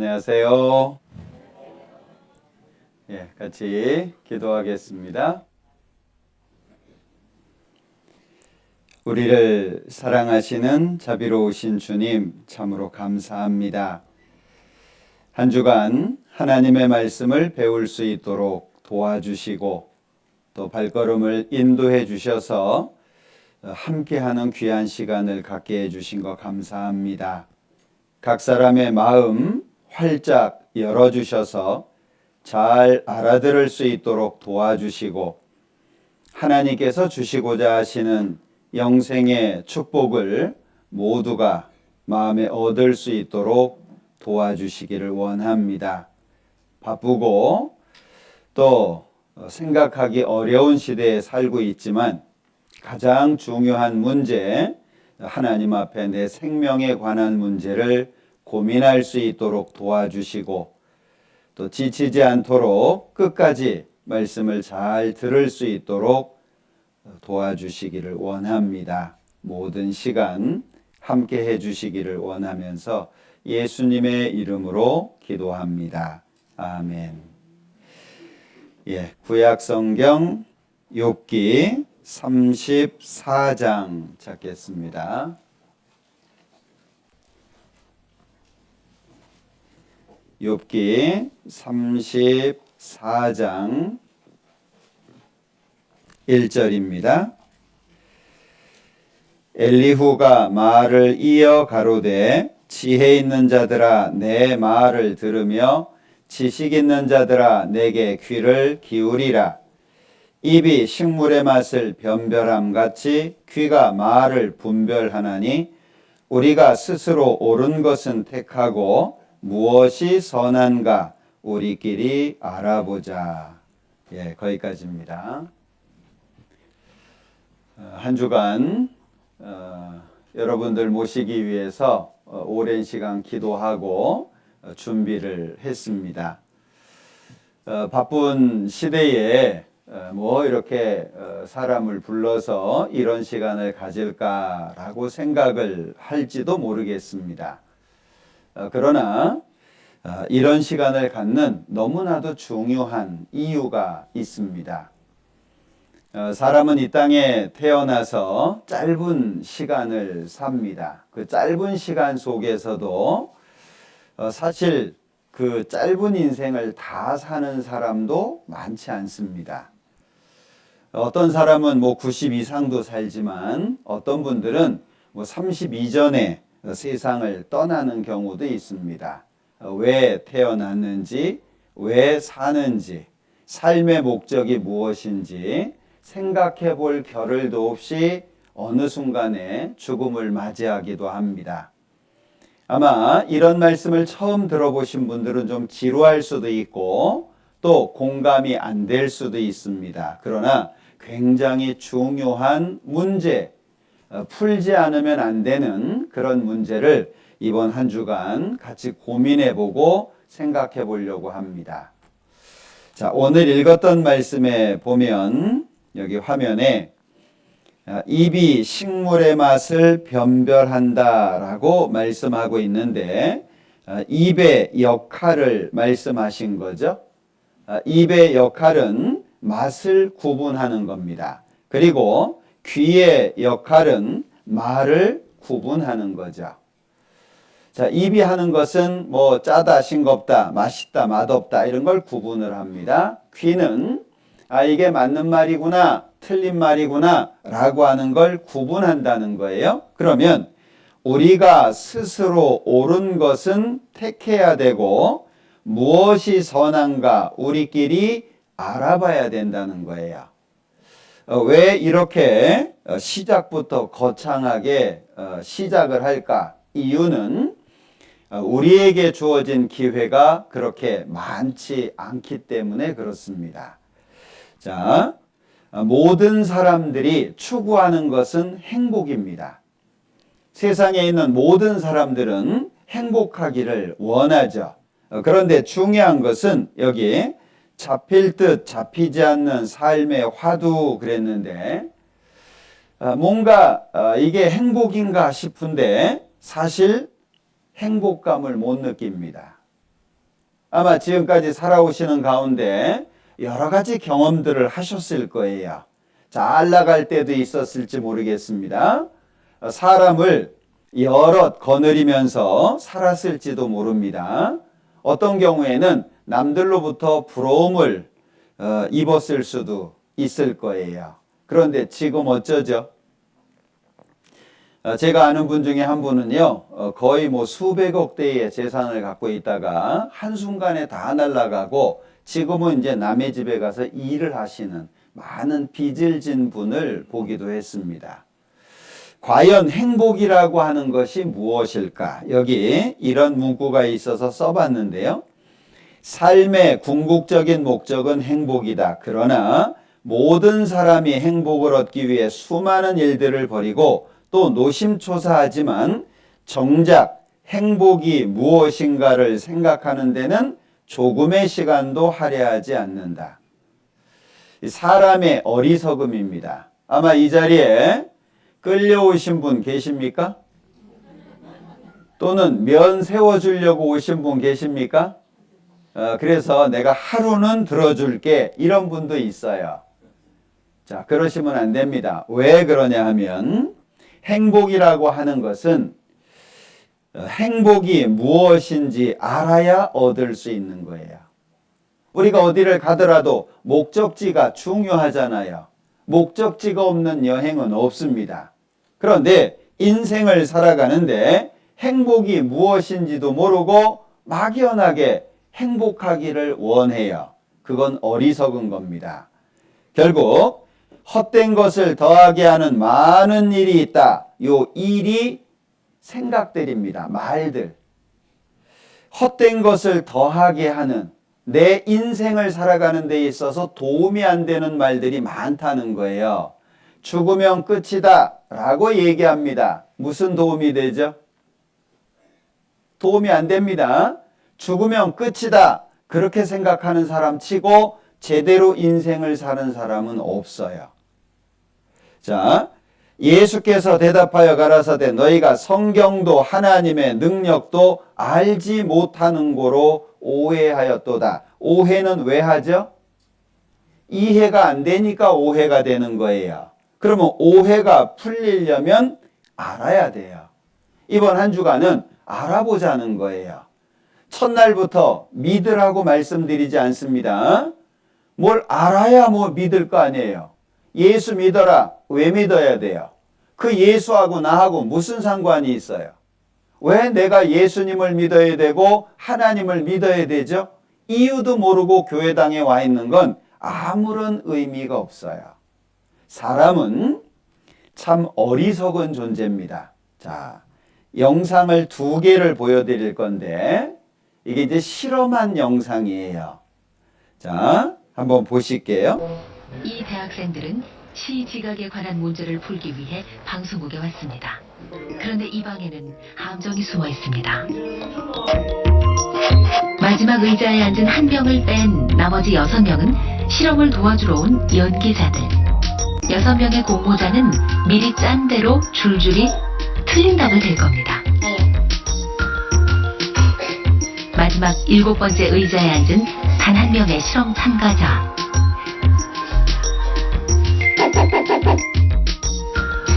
안녕하세요. 같이 기도하겠습니다. 우리를 사랑하시는 자비로우신 주님, 참으로 감사합니다. 한 주간 하나님의 말씀을 배울 수 있도록 도와주시고 또 발걸음을 인도해 주셔서 함께하는 귀한 시간을 갖게 해주신 것 감사합니다. 각 사람의 마음 활짝 열어주셔서 잘 알아들을 수 있도록 도와주시고 하나님께서 주시고자 하시는 영생의 축복을 모두가 마음에 얻을 수 있도록 도와주시기를 원합니다. 바쁘고 또 생각하기 어려운 시대에 살고 있지만 가장 중요한 문제, 하나님 앞에 내 생명에 관한 문제를 고민할 수 있도록 도와주시고 또 지치지 않도록 끝까지 말씀을 잘 들을 수 있도록 도와주시기를 원합니다. 모든 시간 함께 해주시기를 원하면서 예수님의 이름으로 기도합니다. 아멘. 구약 성경 욥기 34장 찾겠습니다. 욥기 34장 1절입니다. 엘리후가 말을 이어 가로되 지혜 있는 자들아 내 말을 들으며 지식 있는 자들아 내게 귀를 기울이라. 입이 식물의 맛을 변별함같이 귀가 말을 분별하나니 우리가 스스로 옳은 것은 택하고 무엇이 선한가 우리끼리 알아보자. 거기까지입니다. 한 주간 여러분들 모시기 위해서 오랜 시간 기도하고 준비를 했습니다. 바쁜 시대에 이렇게 사람을 불러서 이런 시간을 가질까라고 생각을 할지도 모르겠습니다. 그러나 이런 시간을 갖는 너무나도 중요한 이유가 있습니다. 사람은 이 땅에 태어나서 짧은 시간을 삽니다. 그 짧은 시간 속에서도 사실 그 짧은 인생을 다 사는 사람도 많지 않습니다. 어떤 사람은 90 이상도 살지만 어떤 분들은 30 이전에 세상을 떠나는 경우도 있습니다. 왜 태어났는지, 왜 사는지, 삶의 목적이 무엇인지 생각해 볼 겨를도 없이 어느 순간에 죽음을 맞이하기도 합니다. 아마 이런 말씀을 처음 들어보신 분들은 좀 지루할 수도 있고 또 공감이 안 될 수도 있습니다. 그러나 굉장히 중요한 문제, 풀지 않으면 안 되는 그런 문제를 이번 한 주간 같이 고민해 보고 생각해 보려고 합니다. 자, 오늘 읽었던 말씀에 보면 여기 화면에 입이 식물의 맛을 변별한다라고 말씀하고 있는데 입의 역할을 말씀하신 거죠. 입의 역할은 맛을 구분하는 겁니다. 그리고 귀의 역할은 말을 구분하는 거죠. 자, 입이 하는 것은 짜다, 싱겁다, 맛있다, 맛없다 이런 걸 구분을 합니다. 귀는 이게 맞는 말이구나, 틀린 말이구나 라고 하는 걸 구분한다는 거예요. 그러면 우리가 스스로 옳은 것은 택해야 되고 무엇이 선한가 우리끼리 알아봐야 된다는 거예요. 왜 이렇게 시작부터 거창하게 시작을 할까? 이유는 우리에게 주어진 기회가 그렇게 많지 않기 때문에 그렇습니다. 자, 모든 사람들이 추구하는 것은 행복입니다. 세상에 있는 모든 사람들은 행복하기를 원하죠. 그런데 중요한 것은 여기 잡힐 듯 잡히지 않는 삶의 화두 그랬는데 뭔가 이게 행복인가 싶은데 사실 행복감을 못 느낍니다. 아마 지금까지 살아오시는 가운데 여러 가지 경험들을 하셨을 거예요. 잘 나갈 때도 있었을지 모르겠습니다. 사람을 여럿 거느리면서 살았을지도 모릅니다. 어떤 경우에는 남들로부터 부러움을 입었을 수도 있을 거예요. 그런데 지금 어쩌죠? 제가 아는 분 중에 한 분은요, 거의 뭐 수백억 대의 재산을 갖고 있다가 한순간에 다 날아가고 지금은 이제 남의 집에 가서 일을 하시는 많은 빚을 진 분을 보기도 했습니다. 과연 행복이라고 하는 것이 무엇일까? 여기 이런 문구가 있어서 써봤는데요. 삶의 궁극적인 목적은 행복이다. 그러나 모든 사람이 행복을 얻기 위해 수많은 일들을 벌이고 또 노심초사하지만 정작 행복이 무엇인가를 생각하는 데는 조금의 시간도 할애하지 않는다. 사람의 어리석음입니다. 아마 이 자리에 끌려오신 분 계십니까? 또는 면 세워주려고 오신 분 계십니까? 그래서 내가 하루는 들어줄게 이런 분도 있어요. 자, 그러시면 안 됩니다. 왜 그러냐 하면 행복이라고 하는 것은 행복이 무엇인지 알아야 얻을 수 있는 거예요. 우리가 어디를 가더라도 목적지가 중요하잖아요. 목적지가 없는 여행은 없습니다. 그런데 인생을 살아가는데 행복이 무엇인지도 모르고 막연하게 행복하기를 원해요. 그건 어리석은 겁니다. 결국 헛된 것을 더하게 하는 많은 일이 있다. 요 일이 생각들입니다. 말들. 헛된 것을 더하게 하는 내 인생을 살아가는 데 있어서 도움이 안 되는 말들이 많다는 거예요. 죽으면 끝이다 라고 얘기합니다. 무슨 도움이 되죠? 도움이 안 됩니다. 죽으면 끝이다 그렇게 생각하는 사람 치고 제대로 인생을 사는 사람은 없어요. 자, 예수께서 대답하여 가라사대 너희가 성경도 하나님의 능력도 알지 못하는 고로 오해하였도다. 오해는 왜 하죠? 이해가 안 되니까 오해가 되는 거예요. 그러면 오해가 풀리려면 알아야 돼요. 이번 한 주간은 알아보자는 거예요. 첫날부터 믿으라고 말씀드리지 않습니다. 뭘 알아야 뭐 믿을 거 아니에요. 예수 믿어라. 왜 믿어야 돼요? 그 예수하고 나하고 무슨 상관이 있어요? 왜 내가 예수님을 믿어야 되고 하나님을 믿어야 되죠? 이유도 모르고 교회당에 와 있는 건 아무런 의미가 없어요. 사람은 참 어리석은 존재입니다. 자, 영상을 2개를 보여드릴 건데 이게 이제 실험한 영상이에요. 자, 한번 보실게요. 이 대학생들은 시지각에 관한 문제를 풀기 위해 방송국에 왔습니다. 그런데 이 방에는 함정이 숨어 있습니다. 마지막 의자에 앉은 한 명을 뺀 나머지 6명은 실험을 도와주러 온 연기자들. 6명의 공모자는 미리 짠 대로 줄줄이 틀린 답을 댈 겁니다. 마지막 7번째 의자에 앉은 단 한 명의 실험 참가자.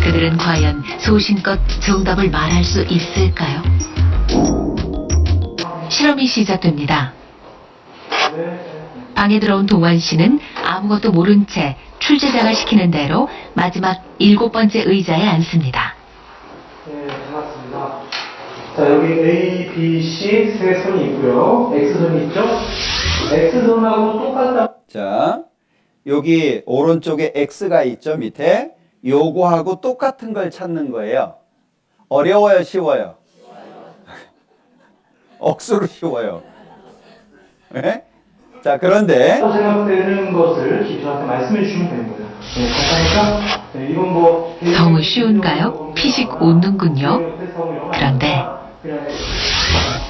그들은 과연 소신껏 정답을 말할 수 있을까요? 실험이 시작됩니다. 방에 들어온 동환 씨는 아무것도 모른 채 출제자가 시키는 대로 마지막 7번째 의자에 앉습니다. 네, 반갑습니다. 자, 여기 A, B, C 세 선이 있고요. X선이 있죠? X선하고 똑같다. 자, 여기 오른쪽에 X가 있죠, 밑에. 요거하고 똑같은 걸 찾는 거예요. 어려워요, 쉬워요? 억수로 쉬워요. 네? 자, 그런데 생각되는 것을 저한테 말씀해 주시면 되는 거예요. 네, 간단하니까 네, 이건 뭐 너무 쉬운가요? 피식 웃는군요. 그런데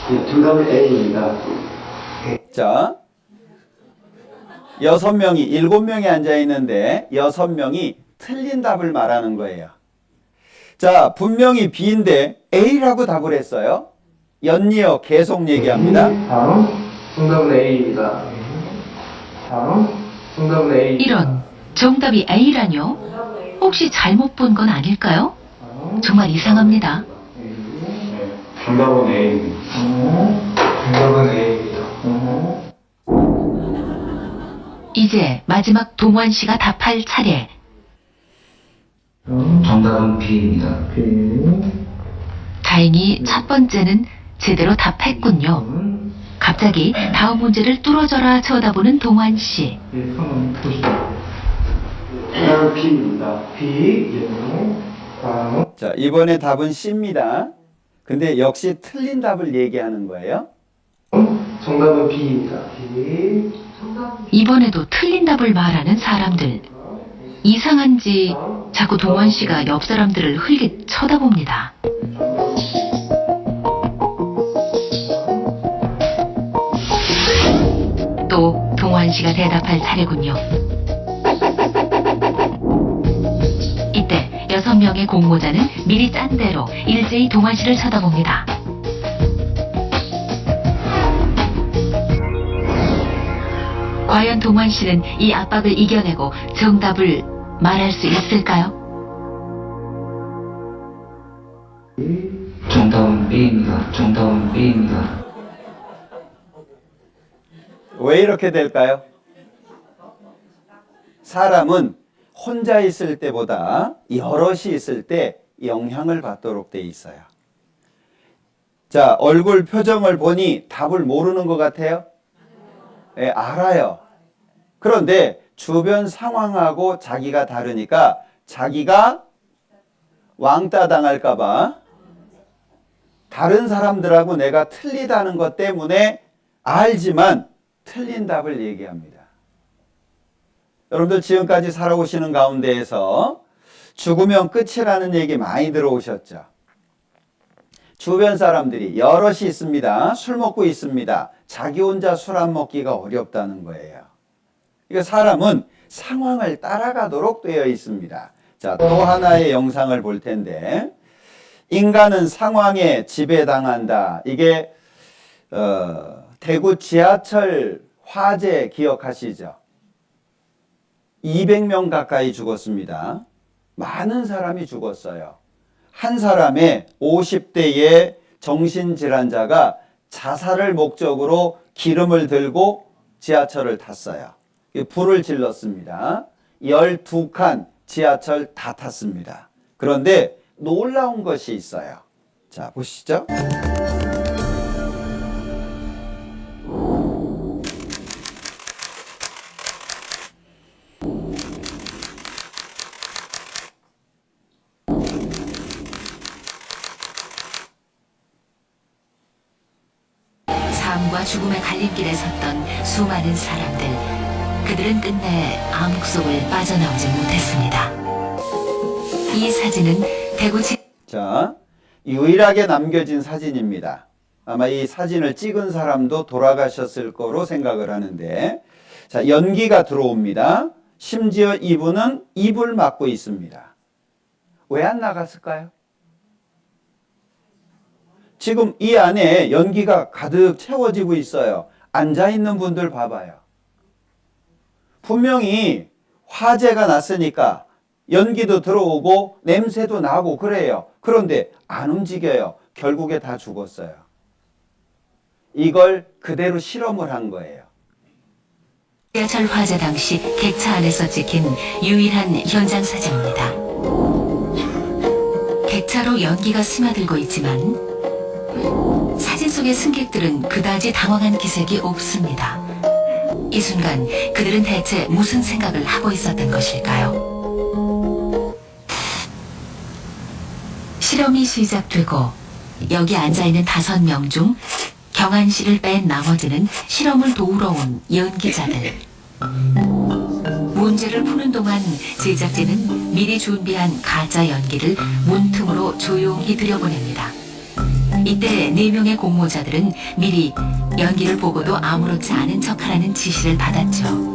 정답은 A입니다. 자, 6명이 7명이 앉아 있는데 6명이 틀린 답을 말하는 거예요. 자, 분명히 B인데 A라고 답을 했어요. 연이어 계속 얘기합니다. 다음 정답은 A입니다. 다음 정답은 A. 이런, 정답이 A라뇨? 혹시 잘못 본 건 아닐까요? 정말 이상합니다. 정답은 A입니다. 정답은 A입니다. 이제 마지막 동환 씨가 답할 차례. 정답은 B입니다. 다행히 첫 번째는 제대로 답했군요. 갑자기 다음 문제를 뚫어져라 쳐다보는 동환 씨. 한번 보시죠. 정답은 B입니다. B. 다음 자, 이번에 답은 C입니다. 근데 역시 틀린 답을 얘기하는 거예요. 정답은 B입니다. B. 이번에도 틀린 답을 말하는 사람들. 이상한지 자꾸 동환 씨가 옆 사람들을 흘게 쳐다봅니다. 또 동환 씨가 대답할 차례군요. 이때 6명의 공모자는 미리 짠 대로 일제히 동환 씨를 쳐다봅니다. 과연 동환 씨는 이 압박을 이겨내고 정답을 말할 수 있을까요? 정답은 B입니다. 정답은 B입니다. 왜 이렇게 될까요? 사람은 혼자 있을 때보다 여럿이 있을 때 영향을 받도록 돼 있어요. 자, 얼굴 표정을 보니 답을 모르는 것 같아요? 예, 알아요. 그런데 주변 상황하고 자기가 다르니까 자기가 왕따 당할까봐 다른 사람들하고 내가 틀리다는 것 때문에 알지만 틀린 답을 얘기합니다. 여러분들 지금까지 살아오시는 가운데에서 죽으면 끝이라는 얘기 많이 들어오셨죠? 주변 사람들이 여럿이 있습니다. 술 먹고 있습니다. 자기 혼자 술 안 먹기가 어렵다는 거예요. 그러니까 사람은 상황을 따라가도록 되어 있습니다. 자, 또 하나의 영상을 볼 텐데, 인간은 상황에 지배당한다. 이게 대구 지하철 화재 기억하시죠? 200명 가까이 죽었습니다. 많은 사람이 죽었어요. 한 사람의 50대의 정신질환자가 자살을 목적으로 기름을 들고 지하철을 탔어요. 불을 질렀습니다. 12칸 지하철 다 탔습니다. 그런데 놀라운 것이 있어요. 자, 보시죠. 삶과 죽음의 갈림길에 섰던 수많은 사람들. 그들은 끝내 암흑 속을 빠져나오지 못했습니다. 이 사진은 자, 유일하게 남겨진 사진입니다. 아마 이 사진을 찍은 사람도 돌아가셨을 거로 생각을 하는데, 자, 연기가 들어옵니다. 심지어 이분은 입을 막고 있습니다. 왜 안 나갔을까요? 지금 이 안에 연기가 가득 채워지고 있어요. 앉아있는 분들 봐봐요. 분명히 화재가 났으니까 연기도 들어오고 냄새도 나고 그래요. 그런데 안 움직여요. 결국에 다 죽었어요. 이걸 그대로 실험을 한 거예요. 지하철 화재 당시 객차 안에서 찍힌 유일한 현장 사진입니다. 객차로 연기가 스며들고 있지만 사진 속의 승객들은 그다지 당황한 기색이 없습니다. 이 순간 그들은 대체 무슨 생각을 하고 있었던 것일까요? 실험이 시작되고 여기 앉아있는 5명 중 경한 씨를 뺀 나머지는 실험을 도우러 온 연기자들. 문제를 푸는 동안 제작진은 미리 준비한 가짜 연기를 문틈으로 조용히 들여보냅니다. 이때 4명의 공모자들은 미리 연기를 보고도 아무렇지 않은 척하라는 지시를 받았죠.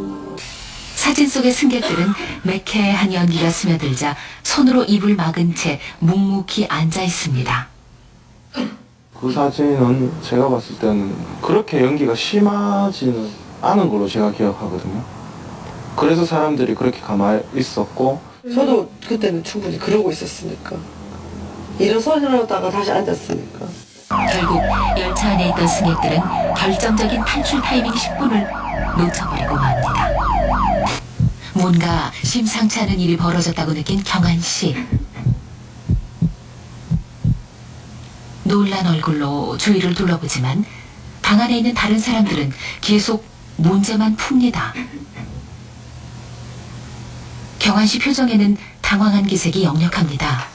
사진 속의 승객들은 매캐한 연기가 스며들자 손으로 입을 막은 채 묵묵히 앉아 있습니다. 그 사진은 제가 봤을 때는 그렇게 연기가 심하지는 않은 걸로 제가 기억하거든요. 그래서 사람들이 그렇게 가만히 있었고 저도 그때는 충분히 그러고 있었으니까. 일어서려다가 다시 앉았으니까. 결국 열차 안에 있던 승객들은 결정적인 탈출 타이밍 10분을 놓쳐버리고 맙니다. 뭔가 심상치 않은 일이 벌어졌다고 느낀 경한 씨. 놀란 얼굴로 주위를 둘러보지만 방 안에 있는 다른 사람들은 계속 문제만 풉니다. 경한 씨 표정에는 당황한 기색이 역력합니다.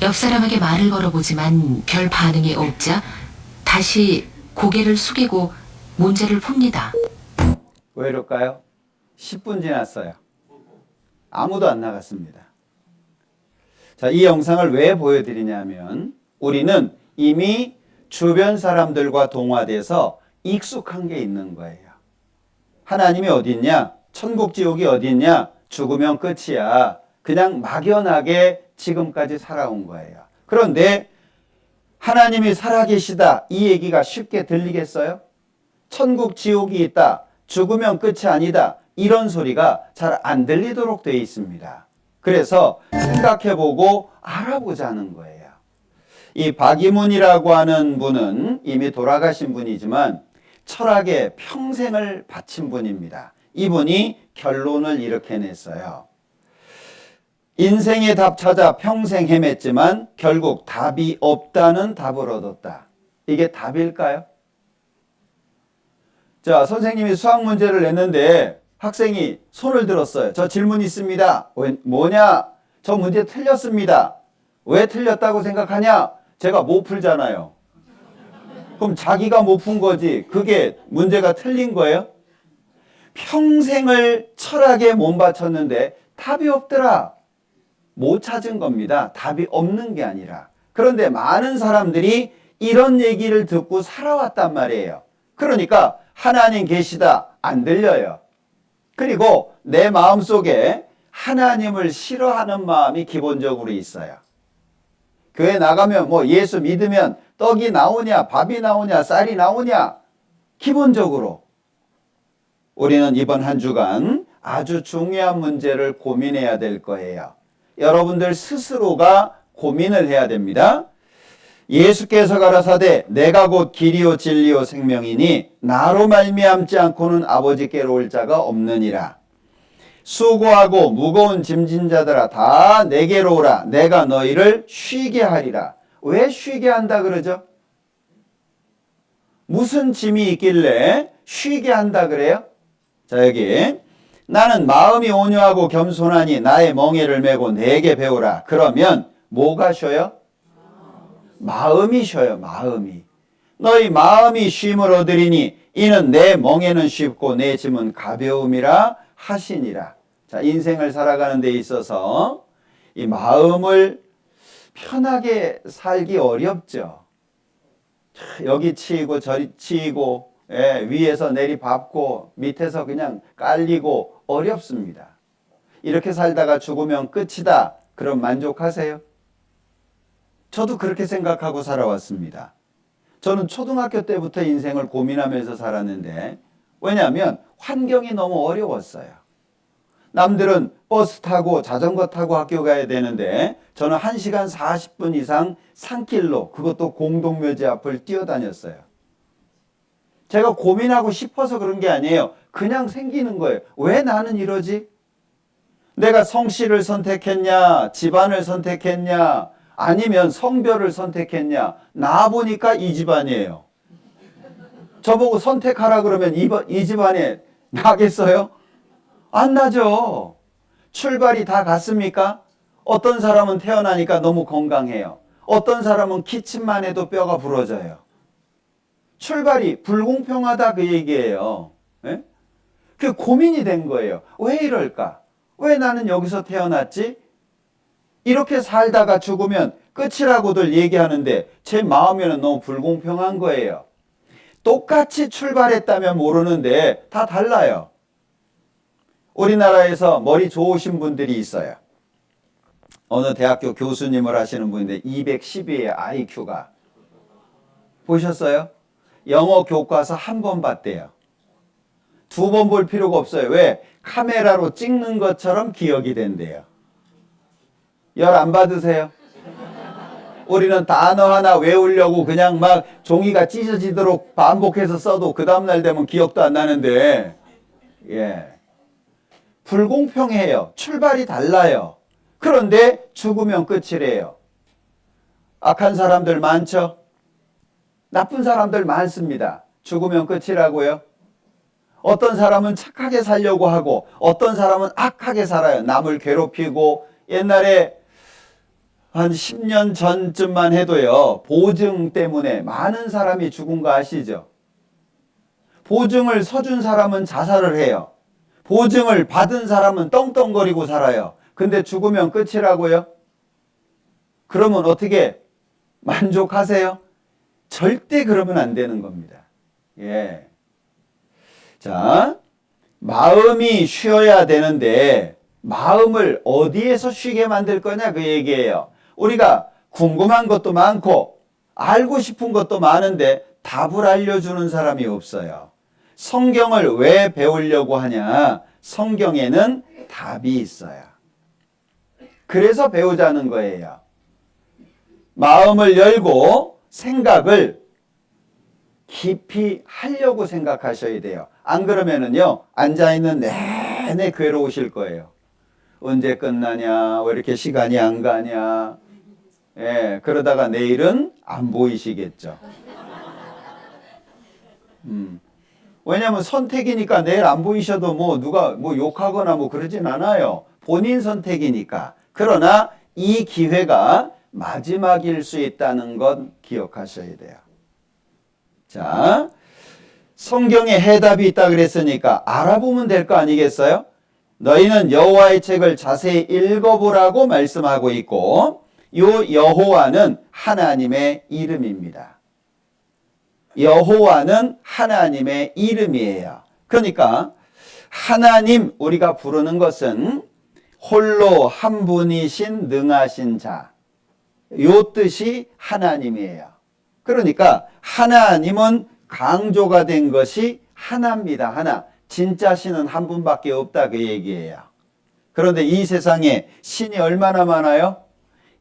옆 사람에게 말을 걸어보지만 별 반응이 없자 다시 고개를 숙이고 문제를 풉니다. 왜 이럴까요? 10분 지났어요. 아무도 안 나갔습니다. 자, 이 영상을 왜 보여드리냐면 우리는 이미 주변 사람들과 동화돼서 익숙한 게 있는 거예요. 하나님이 어디 있냐? 천국 지옥이 어디 있냐? 죽으면 끝이야. 그냥 막연하게 지금까지 살아온 거예요. 그런데 하나님이 살아계시다 이 얘기가 쉽게 들리겠어요? 천국 지옥이 있다. 죽으면 끝이 아니다. 이런 소리가 잘 안 들리도록 되어 있습니다. 그래서 생각해보고 알아보자는 거예요. 이 박이문이라고 하는 분은 이미 돌아가신 분이지만 철학에 평생을 바친 분입니다. 이분이 결론을 이렇게 냈어요. 인생의 답 찾아 평생 헤맸지만 결국 답이 없다는 답을 얻었다. 이게 답일까요? 자, 선생님이 수학 문제를 냈는데 학생이 손을 들었어요. 저 질문 있습니다. 뭐냐? 저 문제 틀렸습니다. 왜 틀렸다고 생각하냐? 제가 못 풀잖아요. 그럼 자기가 못 푼 거지. 그게 문제가 틀린 거예요? 평생을 철학에 몸 바쳤는데 답이 없더라. 못 찾은 겁니다. 답이 없는 게 아니라. 그런데 많은 사람들이 이런 얘기를 듣고 살아왔단 말이에요. 그러니까 하나님 계시다 안 들려요. 그리고 내 마음속에 하나님을 싫어하는 마음이 기본적으로 있어요. 교회 나가면 뭐 예수 믿으면 떡이 나오냐, 밥이 나오냐, 쌀이 나오냐. 기본적으로 우리는 이번 한 주간 아주 중요한 문제를 고민해야 될 거예요. 여러분들 스스로가 고민을 해야 됩니다. 예수께서 가라사대 내가 곧 길이요 진리요 생명이니 나로 말미암지 않고는 아버지께로 올 자가 없느니라. 수고하고 무거운 짐진 자들아 다 내게로 오라. 내가 너희를 쉬게 하리라. 왜 쉬게 한다 그러죠? 무슨 짐이 있길래 쉬게 한다 그래요? 자, 여기 나는 마음이 온유하고 겸손하니 나의 멍에를 메고 내게 배우라. 그러면 뭐가 쉬어요? 마음이 쉬어요. 마음이. 너희 마음이 쉼을 얻으리니 이는 내 멍에는 쉽고 내 짐은 가벼움이라 하시니라. 자, 인생을 살아가는 데 있어서 이 마음을 편하게 살기 어렵죠. 여기 치이고 저리 치이고 위에서 내리밟고 밑에서 그냥 깔리고 어렵습니다. 이렇게 살다가 죽으면 끝이다. 그럼 만족하세요? 저도 그렇게 생각하고 살아왔습니다. 저는 초등학교 때부터 인생을 고민하면서 살았는데 왜냐하면 환경이 너무 어려웠어요. 남들은 버스 타고 자전거 타고 학교 가야 되는데 저는 1시간 40분 이상 산길로 그것도 공동묘지 앞을 뛰어다녔어요. 제가 고민하고 싶어서 그런 게 아니에요. 그냥 생기는 거예요. 왜 나는 이러지? 내가 성씨를 선택했냐? 집안을 선택했냐? 아니면 성별을 선택했냐? 나 보니까 이 집안이에요. 저보고 선택하라 그러면 이 집안에 나겠어요? 안 나죠. 출발이 다 같습니까? 어떤 사람은 태어나니까 너무 건강해요. 어떤 사람은 기침만 해도 뼈가 부러져요. 출발이 불공평하다 그 얘기예요. 예? 그 고민이 된 거예요. 왜 이럴까? 왜 나는 여기서 태어났지? 이렇게 살다가 죽으면 끝이라고들 얘기하는데 제 마음에는 너무 불공평한 거예요. 똑같이 출발했다면 모르는데 다 달라요. 우리나라에서 머리 좋으신 분들이 있어요. 어느 대학교 교수님을 하시는 분인데 210이에요. IQ가. 보셨어요? 영어 교과서 한 번 봤대요. 2번 볼 필요가 없어요. 왜? 카메라로 찍는 것처럼 기억이 된대요. 열 안 받으세요? 우리는 단어 하나 외우려고 그냥 막 종이가 찢어지도록 반복해서 써도 그 다음날 되면 기억도 안 나는데, 예. 불공평해요. 출발이 달라요. 그런데 죽으면 끝이래요. 악한 사람들 많죠? 나쁜 사람들 많습니다. 죽으면 끝이라고요? 어떤 사람은 착하게 살려고 하고 어떤 사람은 악하게 살아요. 남을 괴롭히고. 옛날에 한 10년 전쯤만 해도요. 보증 때문에 많은 사람이 죽은 거 아시죠? 보증을 서준 사람은 자살을 해요. 보증을 받은 사람은 떵떵거리고 살아요. 근데 죽으면 끝이라고요? 그러면 어떻게 만족하세요? 절대 그러면 안 되는 겁니다. 예. 자, 마음이 쉬어야 되는데 마음을 어디에서 쉬게 만들 거냐 그 얘기예요. 우리가 궁금한 것도 많고 알고 싶은 것도 많은데 답을 알려주는 사람이 없어요. 성경을 왜 배우려고 하냐? 성경에는 답이 있어요. 그래서 배우자는 거예요. 마음을 열고 생각을 깊이 하려고 생각하셔야 돼요. 안 그러면은요, 앉아있는 내내 괴로우실 거예요. 언제 끝나냐, 왜 이렇게 시간이 안 가냐. 예, 그러다가 내일은 안 보이시겠죠. 왜냐면 선택이니까 내일 안 보이셔도 뭐 누가 뭐 욕하거나 뭐 그러진 않아요. 본인 선택이니까. 그러나 이 기회가 마지막일 수 있다는 건 기억하셔야 돼요. 자, 성경에 해답이 있다 그랬으니까 알아보면 될 거 아니겠어요? 너희는 여호와의 책을 자세히 읽어보라고 말씀하고 있고, 요 여호와는 하나님의 이름입니다. 여호와는 하나님의 이름이에요. 그러니까 하나님 우리가 부르는 것은 홀로 한 분이신 능하신 자, 요 뜻이 하나님이에요. 그러니까 하나님은 강조가 된 것이 하나입니다. 하나. 진짜 신은 한 분밖에 없다 그 얘기예요. 그런데 이 세상에 신이 얼마나 많아요?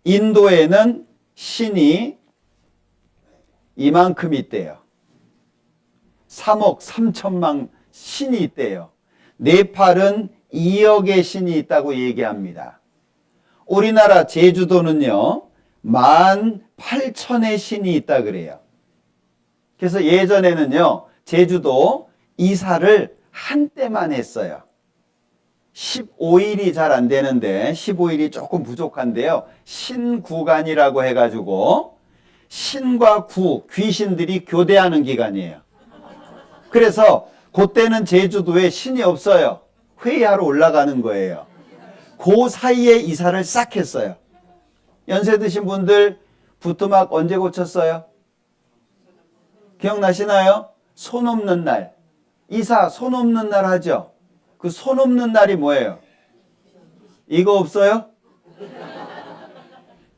인도에는 신이 이만큼 있대요. 3억 3천만 신이 있대요. 네팔은 2억의 신이 있다고 얘기합니다. 우리나라 제주도는요, 18,000의 신이 있다 그래요. 그래서 예전에는요, 제주도 이사를 한때만 했어요. 15일이 잘 안 되는데, 15일이 조금 부족한데요, 신구간이라고 해가지고, 신과 구, 귀신들이 교대하는 기간이에요. 그래서 그때는 제주도에 신이 없어요. 회의하러 올라가는 거예요. 그 사이에 이사를 싹 했어요. 연세 드신 분들 부뚜막 언제 고쳤어요? 기억나시나요? 손 없는 날. 이사 손 없는 날 하죠? 그 손 없는 날이 뭐예요? 이거 없어요?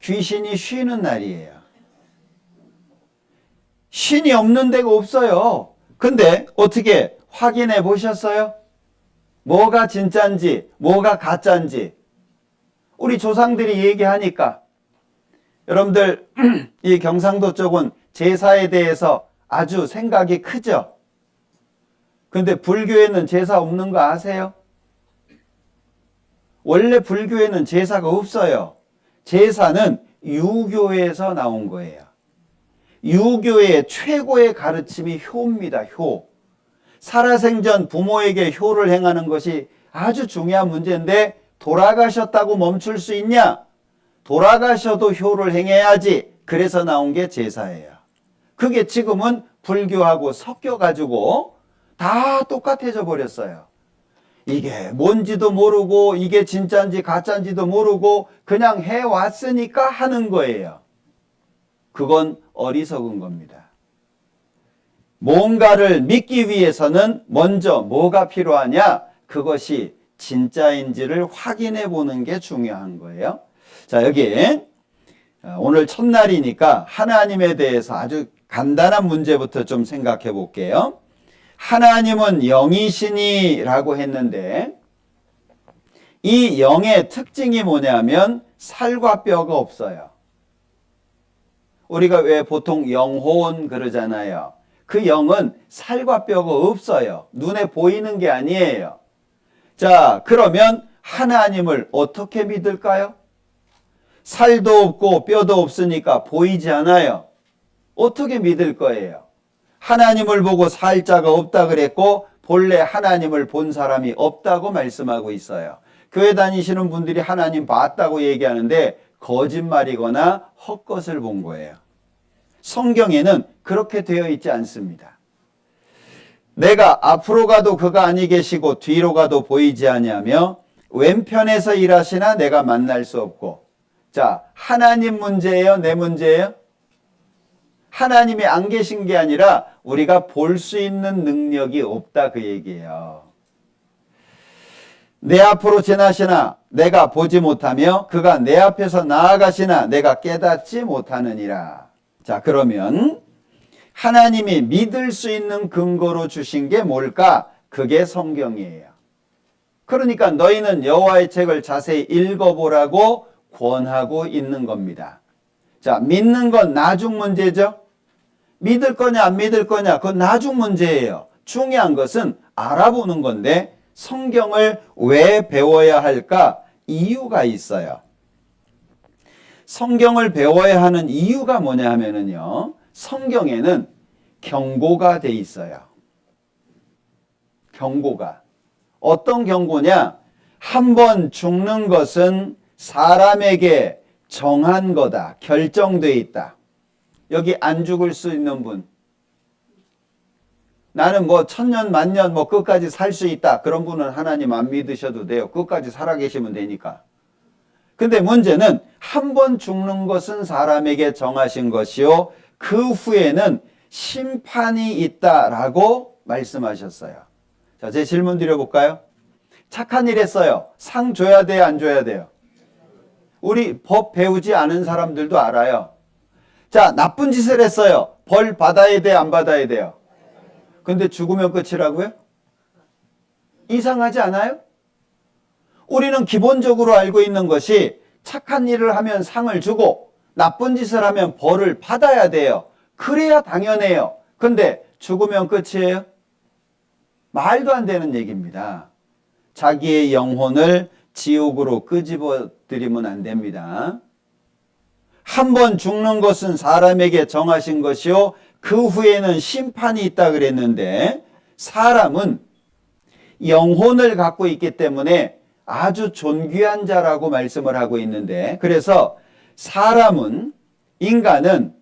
귀신이 쉬는 날이에요. 신이 없는 데가 없어요. 근데 어떻게 확인해 보셨어요? 뭐가 진짜인지, 뭐가 가짜인지. 우리 조상들이 얘기하니까. 여러분들, 이 경상도 쪽은 제사에 대해서 아주 생각이 크죠? 근데 불교에는 제사 없는 거 아세요? 원래 불교에는 제사가 없어요. 제사는 유교에서 나온 거예요. 유교의 최고의 가르침이 효입니다. 효. 살아생전 부모에게 효를 행하는 것이 아주 중요한 문제인데 돌아가셨다고 멈출 수 있냐? 돌아가셔도 효를 행해야지. 그래서 나온 게 제사예요. 그게 지금은 불교하고 섞여가지고 다 똑같아져 버렸어요. 이게 뭔지도 모르고 이게 진짜인지 가짜인지도 모르고 그냥 해왔으니까 하는 거예요. 그건 어리석은 겁니다. 뭔가를 믿기 위해서는 먼저 뭐가 필요하냐? 그것이 진짜인지를 확인해 보는 게 중요한 거예요. 자, 여기 오늘 첫날이니까 하나님에 대해서 아주 간단한 문제부터 좀 생각해 볼게요. 하나님은 영이시니라고 했는데 이 영의 특징이 뭐냐면 살과 뼈가 없어요. 우리가 왜 보통 영혼 그러잖아요. 그 영은 살과 뼈가 없어요. 눈에 보이는 게 아니에요. 자, 그러면 하나님을 어떻게 믿을까요? 살도 없고 뼈도 없으니까 보이지 않아요. 어떻게 믿을 거예요? 하나님을 보고 살 자가 없다 그랬고 본래 하나님을 본 사람이 없다고 말씀하고 있어요. 교회 다니시는 분들이 하나님 봤다고 얘기하는데 거짓말이거나 헛것을 본 거예요. 성경에는 그렇게 되어 있지 않습니다. 내가 앞으로 가도 그가 아니 계시고 뒤로 가도 보이지 아니하며 왼편에서 일하시나 내가 만날 수 없고. 자, 하나님 문제예요? 내 문제예요? 하나님이 안 계신 게 아니라 우리가 볼 수 있는 능력이 없다 그 얘기예요. 내 앞으로 지나시나 내가 보지 못하며 그가 내 앞에서 나아가시나 내가 깨닫지 못하느니라. 자, 그러면 하나님이 믿을 수 있는 근거로 주신 게 뭘까? 그게 성경이에요. 그러니까 너희는 여호와의 책을 자세히 읽어보라고 권하고 있는 겁니다. 자, 믿는 건 나중 문제죠. 믿을 거냐 안 믿을 거냐 그건 나중 문제예요. 중요한 것은 알아보는 건데 성경을 왜 배워야 할까? 이유가 있어요. 성경을 배워야 하는 이유가 뭐냐 하면은요, 성경에는 경고가 돼 있어요. 경고가. 어떤 경고냐? 한 번 죽는 것은 사람에게 정한 거다. 결정돼 있다. 여기 안 죽을 수 있는 분. 나는 뭐 천년 만년 뭐 끝까지 살 수 있다. 그런 분은 하나님 안 믿으셔도 돼요. 끝까지 살아계시면 되니까. 근데 문제는 한 번 죽는 것은 사람에게 정하신 것이요. 그 후에는 심판이 있다라고 말씀하셨어요. 자, 제 질문 드려볼까요? 착한 일 했어요. 상 줘야 돼요? 안 줘야 돼요? 우리 법 배우지 않은 사람들도 알아요. 자, 나쁜 짓을 했어요. 벌 받아야 돼요? 안 받아야 돼요? 근데 죽으면 끝이라고요? 이상하지 않아요? 우리는 기본적으로 알고 있는 것이 착한 일을 하면 상을 주고 나쁜 짓을 하면 벌을 받아야 돼요. 그래야 당연해요. 근데 죽으면 끝이에요? 말도 안 되는 얘기입니다. 자기의 영혼을 지옥으로 끄집어 드리면 안 됩니다. 한 번 죽는 것은 사람에게 정하신 것이요. 그 후에는 심판이 있다 그랬는데 사람은 영혼을 갖고 있기 때문에 아주 존귀한 자라고 말씀을 하고 있는데 그래서 사람은 인간은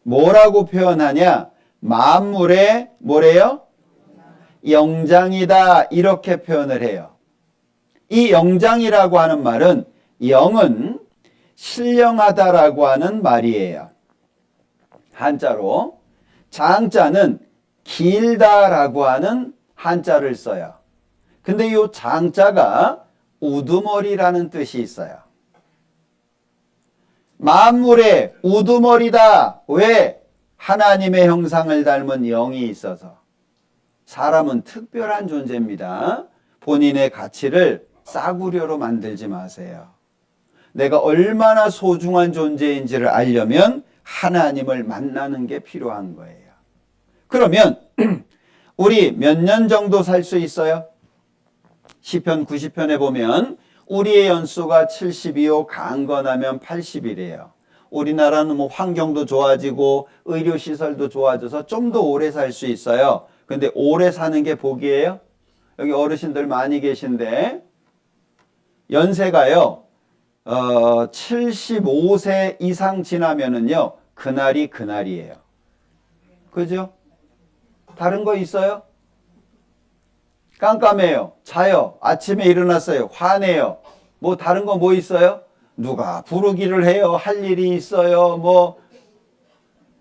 뭐라고 표현하냐? 만물의 뭐래요? 영장이다 이렇게 표현을 해요. 이 영장이라고 하는 말은 영은 신령하다라고 하는 말이에요. 한자로 장자는 길다라고 하는 한자를 써요. 근데 이 장자가 우두머리라는 뜻이 있어요. 만물의 우두머리다. 왜? 하나님의 형상을 닮은 영이 있어서. 사람은 특별한 존재입니다. 본인의 가치를 싸구려로 만들지 마세요. 내가 얼마나 소중한 존재인지를 알려면 하나님을 만나는 게 필요한 거예요. 그러면 우리 몇 년 정도 살 수 있어요? 시편 90편에 보면 우리의 연수가 70이요 강건하면 80이래요. 우리나라는 뭐 환경도 좋아지고 의료시설도 좋아져서 좀 더 오래 살 수 있어요. 근데 오래 사는 게 복이에요? 여기 어르신들 많이 계신데 연세가요 75세 이상 지나면은요 그날이 그날이에요. 그죠? 다른 거 있어요? 깜깜해요. 자요. 아침에 일어났어요. 화내요. 뭐 다른 거 뭐 있어요? 누가 부르기를 해요. 할 일이 있어요. 뭐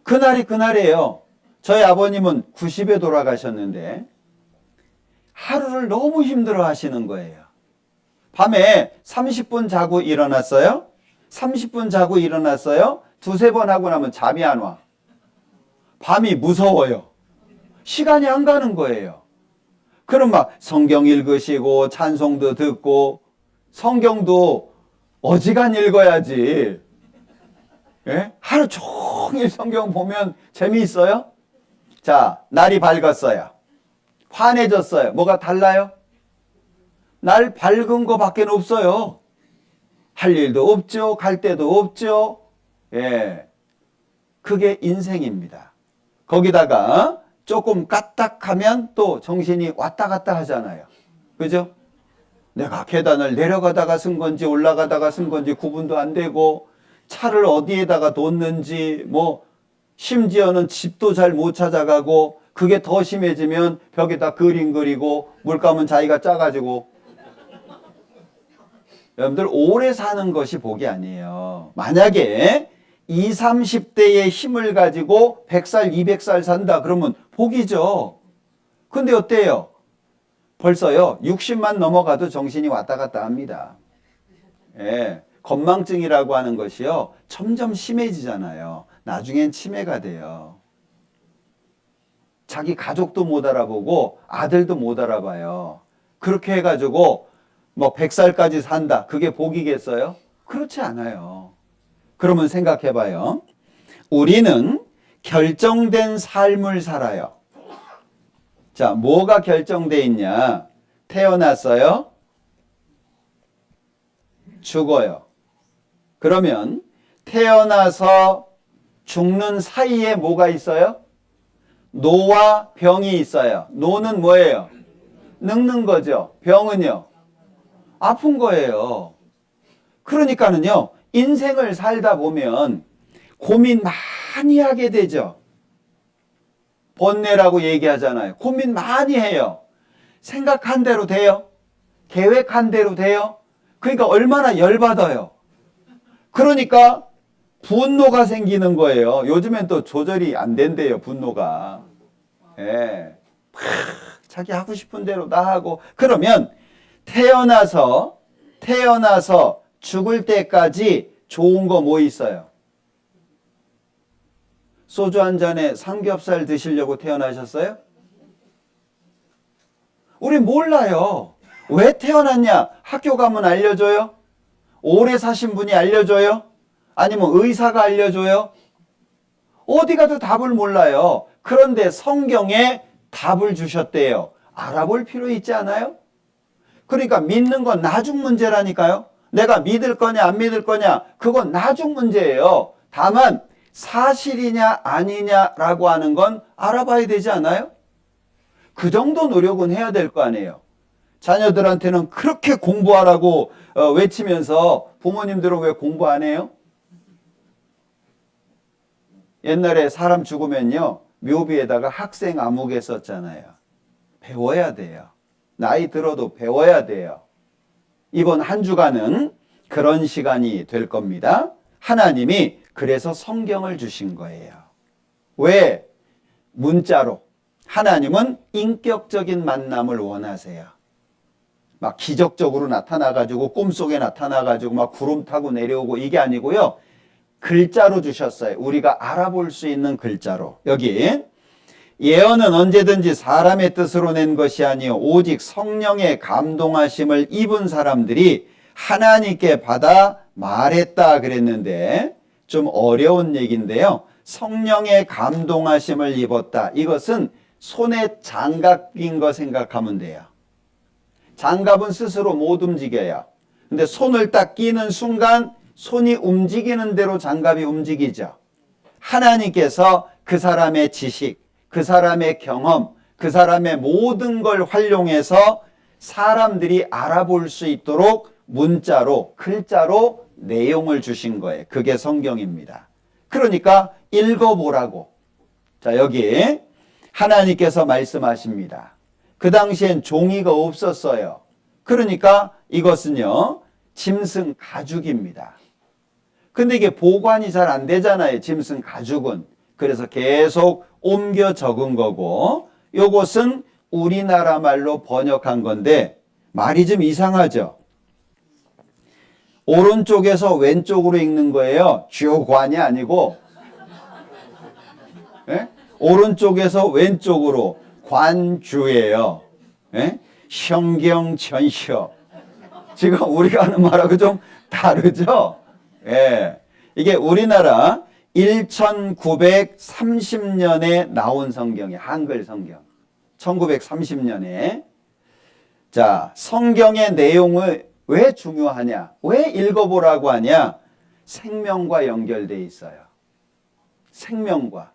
그날이 그날이에요. 저희 아버님은 90에 돌아가셨는데 하루를 너무 힘들어 하시는 거예요. 밤에 30분 자고 일어났어요. 30분 자고 일어났어요. 두세 번 하고 나면 잠이 안 와. 밤이 무서워요. 시간이 안 가는 거예요. 그럼 막 성경 읽으시고 찬송도 듣고 성경도 어지간 읽어야지. 예? 하루 종일 성경 보면 재미있어요? 자, 날이 밝았어요. 환해졌어요. 뭐가 달라요? 날 밝은 거밖에 없어요. 할 일도 없죠. 갈 데도 없죠. 예. 그게 인생입니다. 거기다가 조금 까딱하면 또 정신이 왔다 갔다 하잖아요. 그죠? 내가 계단을 내려가다가 쓴 건지 올라가다가 쓴 건지 구분도 안 되고 차를 어디에다가 뒀는지 뭐 심지어는 집도 잘 못 찾아가고 그게 더 심해지면 벽에다 그림 그리고 물감은 자기가 짜가지고 여러분들 오래 사는 것이 복이 아니에요. 만약에 20, 30대의 힘을 가지고 100살, 200살 산다 그러면 복이죠. 근데 어때요? 벌써요 60만 넘어가도 정신이 왔다 갔다 합니다. 예, 건망증이라고 하는 것이요 점점 심해지잖아요. 나중엔 치매가 돼요. 자기 가족도 못 알아보고 아들도 못 알아봐요. 그렇게 해가지고 뭐 100살까지 산다. 그게 복이겠어요? 그렇지 않아요. 그러면 생각해봐요. 우리는 결정된 삶을 살아요. 자, 뭐가 결정돼 있냐? 태어났어요. 죽어요. 그러면 태어나서 죽는 사이에 뭐가 있어요? 노와 병이 있어요. 노는 뭐예요? 늙는 거죠. 병은요? 아픈 거예요. 그러니까는요, 인생을 살다 보면 고민 많이 하게 되죠. 번뇌라고 얘기하잖아요. 고민 많이 해요. 생각한 대로 돼요? 계획한 대로 돼요? 그러니까 얼마나 열받아요. 그러니까 분노가 생기는 거예요. 요즘엔 또 조절이 안 된대요, 분노가. 예. 자기 하고 싶은 대로 다 하고. 그러면 태어나서 죽을 때까지 좋은 거 뭐 있어요? 소주 한 잔에 삼겹살 드시려고 태어나셨어요? 우리 몰라요. 왜 태어났냐? 학교 가면 알려줘요? 오래 사신 분이 알려줘요? 아니면 의사가 알려줘요? 어디 가도 답을 몰라요. 그런데 성경에 답을 주셨대요. 알아볼 필요 있지 않아요? 그러니까 믿는 건 나중 문제라니까요. 내가 믿을 거냐 안 믿을 거냐 그건 나중 문제예요. 다만 사실이냐 아니냐라고 하는 건 알아봐야 되지 않아요? 그 정도 노력은 해야 될 거 아니에요. 자녀들한테는 그렇게 공부하라고 외치면서 부모님들은 왜 공부 안 해요? 옛날에 사람 죽으면요 묘비에다가 학생 암흑에 썼잖아요. 배워야 돼요. 나이 들어도 배워야 돼요. 이번 한 주간은 그런 시간이 될 겁니다. 하나님이 그래서 성경을 주신 거예요. 왜? 문자로. 하나님은 인격적인 만남을 원하세요. 막 기적적으로 나타나가지고 꿈속에 나타나가지고 막 구름 타고 내려오고 이게 아니고요. 글자로 주셨어요. 우리가 알아볼 수 있는 글자로. 여기 예언은 언제든지 사람의 뜻으로 낸 것이 아니요 오직 성령의 감동하심을 입은 사람들이 하나님께 받아 말했다 그랬는데 좀 어려운 얘기인데요. 성령의 감동하심을 입었다. 이것은 손에 장갑 낀 거 생각하면 돼요. 장갑은 스스로 못 움직여요. 근데 손을 딱 끼는 순간 손이 움직이는 대로 장갑이 움직이죠. 하나님께서 그 사람의 지식, 그 사람의 경험, 그 사람의 모든 걸 활용해서 사람들이 알아볼 수 있도록 문자로, 글자로 내용을 주신 거예요. 그게 성경입니다. 그러니까 읽어보라고. 자, 여기 하나님께서 말씀하십니다. 그 당시엔 종이가 없었어요. 그러니까 이것은요, 짐승 가죽입니다. 근데 이게 보관이 잘 안 되잖아요. 짐승 가죽은. 그래서 계속 옮겨 적은 거고, 요것은 우리나라 말로 번역한 건데 말이 좀 이상하죠. 오른쪽에서 왼쪽으로 읽는 거예요. 주관이 아니고, 예? 오른쪽에서 왼쪽으로 관주예요. 예? 성경천셔. 지금 우리가 하는 말하고 좀 다르죠? 예. 이게 우리나라 1930년에 나온 성경이에요. 한글 성경. 1930년에. 자, 성경의 내용을 왜 중요하냐? 왜 읽어보라고 하냐? 생명과 연결되어 있어요. 생명과.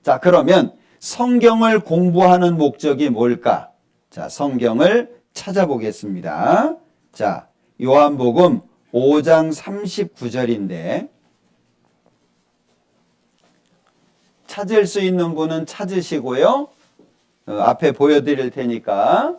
자, 그러면 성경을 공부하는 목적이 뭘까? 자, 성경을 찾아보겠습니다. 자, 요한복음 5장 39절인데 찾을 수 있는 분은 찾으시고요. 앞에 보여드릴 테니까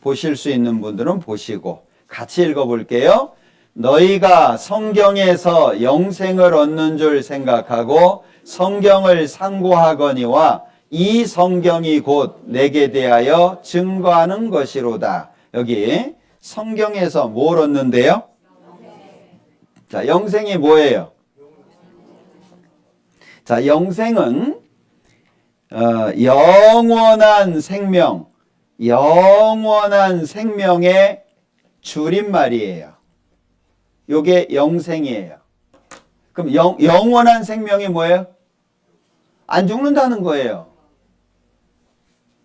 보실 수 있는 분들은 보시고 같이 읽어볼게요. 너희가 성경에서 영생을 얻는 줄 생각하고 성경을 상고하거니와 이 성경이 곧 내게 대하여 증거하는 것이로다. 여기 성경에서 뭘 얻는데요? 자, 영생이 뭐예요? 자, 영생은 영원한 생명, 영원한 생명의 줄임말이에요. 요게 영생이에요. 그럼 영원한 생명이 뭐예요? 안 죽는다는 거예요.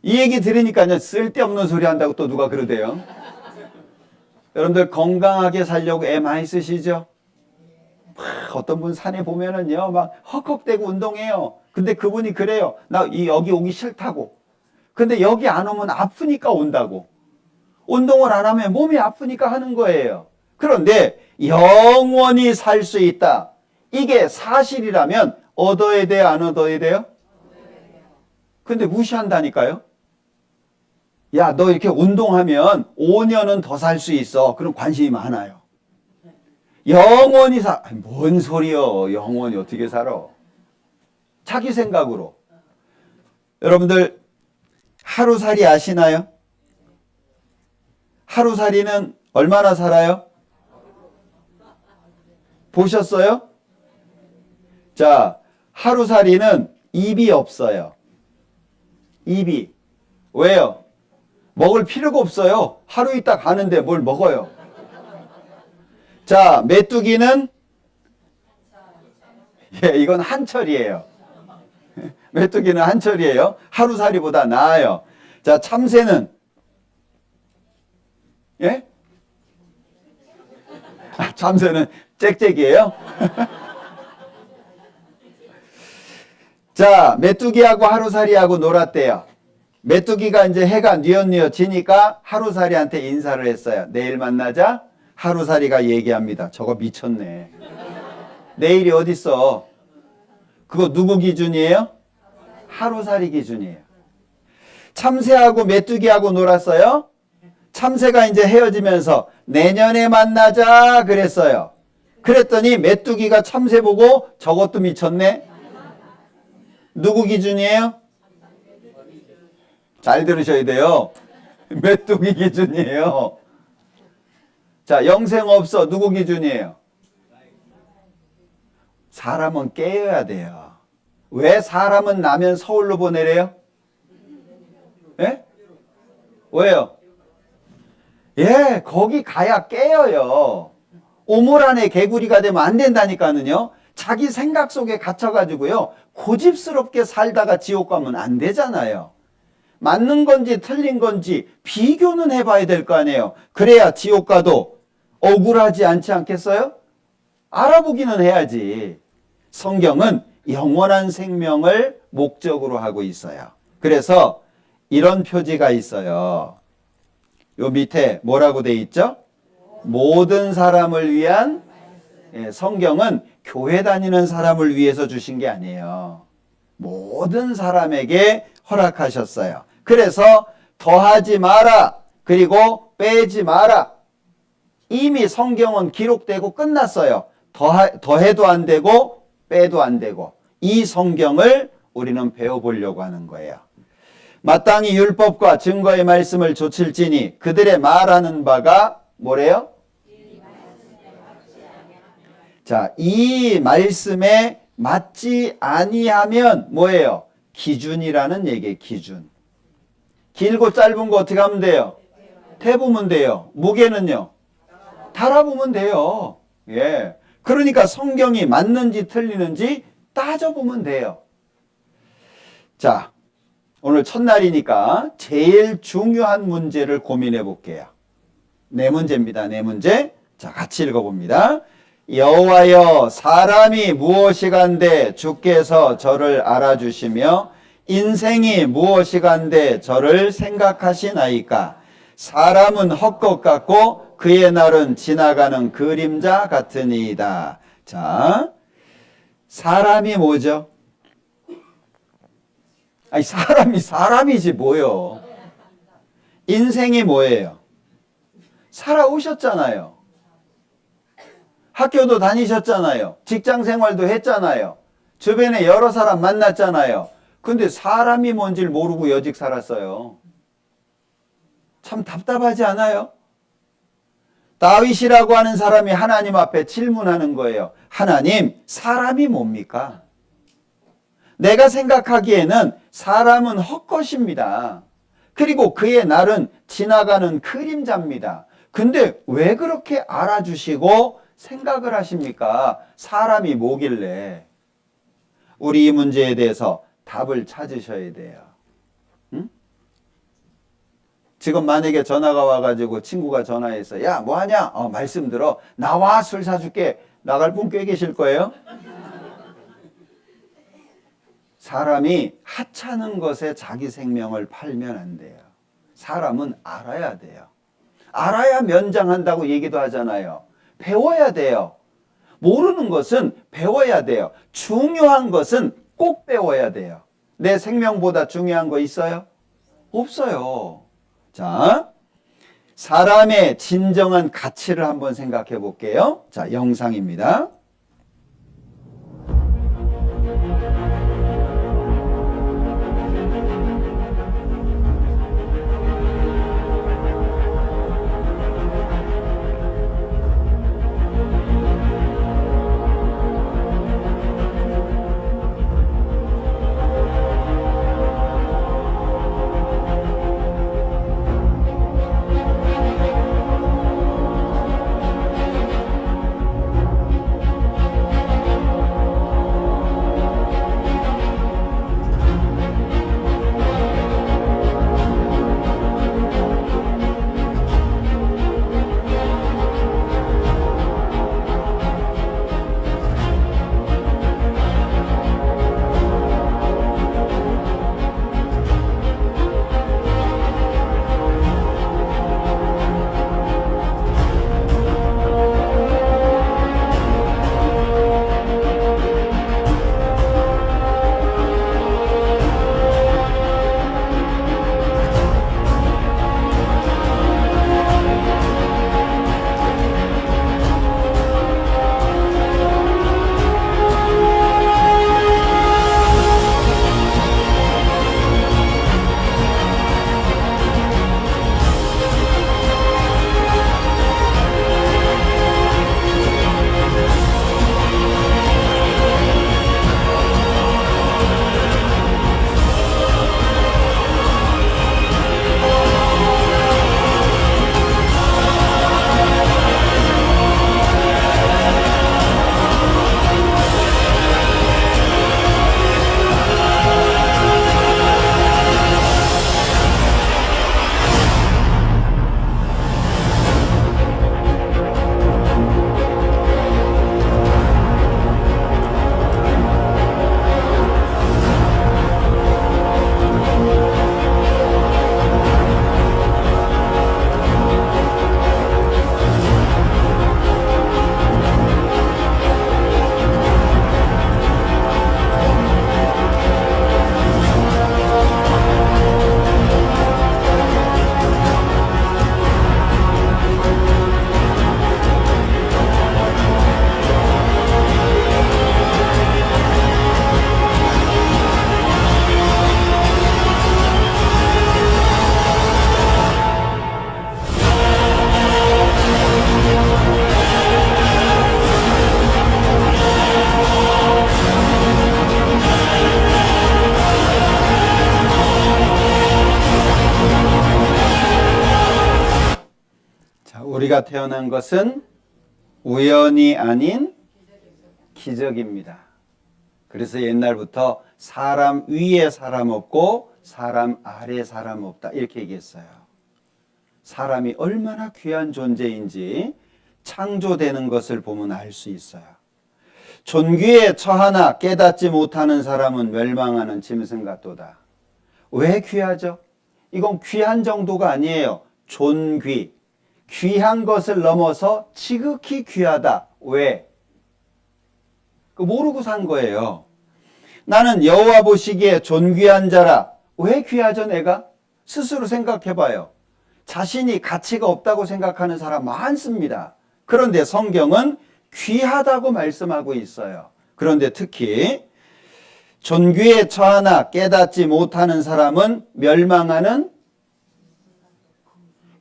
이 얘기 들으니까 쓸데없는 소리 한다고 또 누가 그러대요. 여러분들 건강하게 살려고 애 많이 쓰시죠? 어떤 분 산에 보면은요, 막 헉헉대고 운동해요. 근데 그분이 그래요. 나 여기 오기 싫다고. 근데 여기 안 오면 아프니까 온다고. 운동을 안 하면 몸이 아프니까 하는 거예요. 그런데 영원히 살 수 있다. 이게 사실이라면 얻어야 돼요, 안 얻어야 돼요? 근데 무시한다니까요. 야, 너 이렇게 운동하면 5년은 더 살 수 있어. 그럼 관심이 많아요. 영원히 뭔 소리요? 영원히 어떻게 살아? 자기 생각으로. 여러분들 하루살이 아시나요? 하루살이는 얼마나 살아요? 보셨어요? 자, 하루살이는 입이 없어요. 입이. 왜요? 먹을 필요가 없어요. 하루 있다 가는데 뭘 먹어요? 자, 메뚜기는 이건 한철이에요. 메뚜기는 한철이에요. 하루살이보다 나아요. 자, 참새는 예? 참새는 짹짹이에요. 자, 메뚜기하고 하루살이하고 놀았대요. 메뚜기가 이제 해가 뉘엿뉘엿 지니까 하루살이한테 인사를 했어요. 내일 만나자. 하루살이가 얘기합니다. 저거 미쳤네. 내일이 어딨어? 그거 누구 기준이에요? 하루살이 기준이에요. 참새하고 메뚜기하고 놀았어요. 참새가 이제 헤어지면서 내년에 만나자 그랬어요. 그랬더니 메뚜기가 참새 보고 저것도 미쳤네. 누구 기준이에요? 잘 들으셔야 돼요. 메뚜기 기준이에요. 자, 영생 없어. 누구 기준이에요? 사람은 깨어야 돼요. 왜 사람은 나면 서울로 보내래요? 예? 왜요? 예, 거기 가야 깨어요. 우물 안에 개구리가 되면 안 된다니까는요. 자기 생각 속에 갇혀가지고요. 고집스럽게 살다가 지옥 가면 안 되잖아요. 맞는 건지 틀린 건지 비교는 해봐야 될 거 아니에요. 그래야 지옥 가도 억울하지 않지 않겠어요? 알아보기는 해야지. 성경은 영원한 생명을 목적으로 하고 있어요. 그래서 이런 표지가 있어요. 요 밑에 뭐라고 돼 있죠? 모든 사람을 위한, 성경은 교회 다니는 사람을 위해서 주신 게 아니에요. 모든 사람에게 허락하셨어요. 그래서 더하지 마라. 그리고 빼지 마라. 이미 성경은 기록되고 끝났어요. 더해도 안 되고 빼도 안 되고. 이 성경을 우리는 배워보려고 하는 거예요. 마땅히 율법과 증거의 말씀을 조칠지니 그들의 말하는 바가 뭐래요? 자, 이 말씀에 맞지 아니하면 뭐예요? 기준이라는 얘기예요. 기준. 길고 짧은 거 어떻게 하면 돼요? 태보면 돼요. 무게는요? 달아보면 돼요. 예. 그러니까 성경이 맞는지 틀리는지 따져보면 돼요. 자, 오늘 첫날이니까 제일 중요한 문제를 고민해 볼게요. 네 문제입니다. 네 문제. 자, 같이 읽어봅니다. 여호와여, 사람이 무엇이간데 주께서 저를 알아주시며 인생이 무엇이간데 저를 생각하시나이까. 사람은 헛것 같고 그의 날은 지나가는 그림자 같으니이다. 자, 사람이 뭐죠? 아니, 사람이지 뭐요. 인생이 뭐예요? 살아오셨잖아요. 학교도 다니셨잖아요. 직장 생활도 했잖아요. 주변에 여러 사람 만났잖아요. 근데 사람이 뭔지를 모르고 여직 살았어요. 참 답답하지 않아요? 다윗이라고 하는 사람이 하나님 앞에 질문하는 거예요. 하나님, 사람이 뭡니까? 내가 생각하기에는 사람은 헛것입니다. 그리고 그의 날은 지나가는 그림자입니다. 근데 왜 그렇게 알아주시고 생각을 하십니까? 사람이 뭐길래? 우리 이 문제에 대해서 답을 찾으셔야 돼요. 응? 지금 만약에 전화가 와가지고 친구가 전화해서 야, 뭐하냐? 말씀 들어. 나와, 술 사줄게. 나갈 분 꽤 계실 거예요. 사람이 하찮은 것에 자기 생명을 팔면 안 돼요. 사람은 알아야 돼요. 알아야 면장한다고 얘기도 하잖아요. 배워야 돼요. 모르는 것은 배워야 돼요. 중요한 것은 꼭 배워야 돼요. 내 생명보다 중요한 거 있어요? 없어요. 자, 사람의 진정한 가치를 한번 생각해 볼게요. 자, 영상입니다. 우리가 태어난 것은 우연이 아닌 기적입니다. 그래서 옛날부터 사람 위에 사람 없고 사람 아래 사람 없다 이렇게 얘기했어요. 사람이 얼마나 귀한 존재인지 창조되는 것을 보면 알 수 있어요. 존귀에 처하나 깨닫지 못하는 사람은 멸망하는 짐승 같도다. 왜 귀하죠? 이건 귀한 정도가 아니에요. 존귀. 귀한 것을 넘어서 지극히 귀하다. 왜? 모르고 산 거예요. 나는 여호와 보시기에 존귀한 자라. 왜 귀하죠 내가? 스스로 생각해 봐요. 자신이 가치가 없다고 생각하는 사람 많습니다. 그런데 성경은 귀하다고 말씀하고 있어요. 그런데 특히 존귀에 처하나 깨닫지 못하는 사람은 멸망하는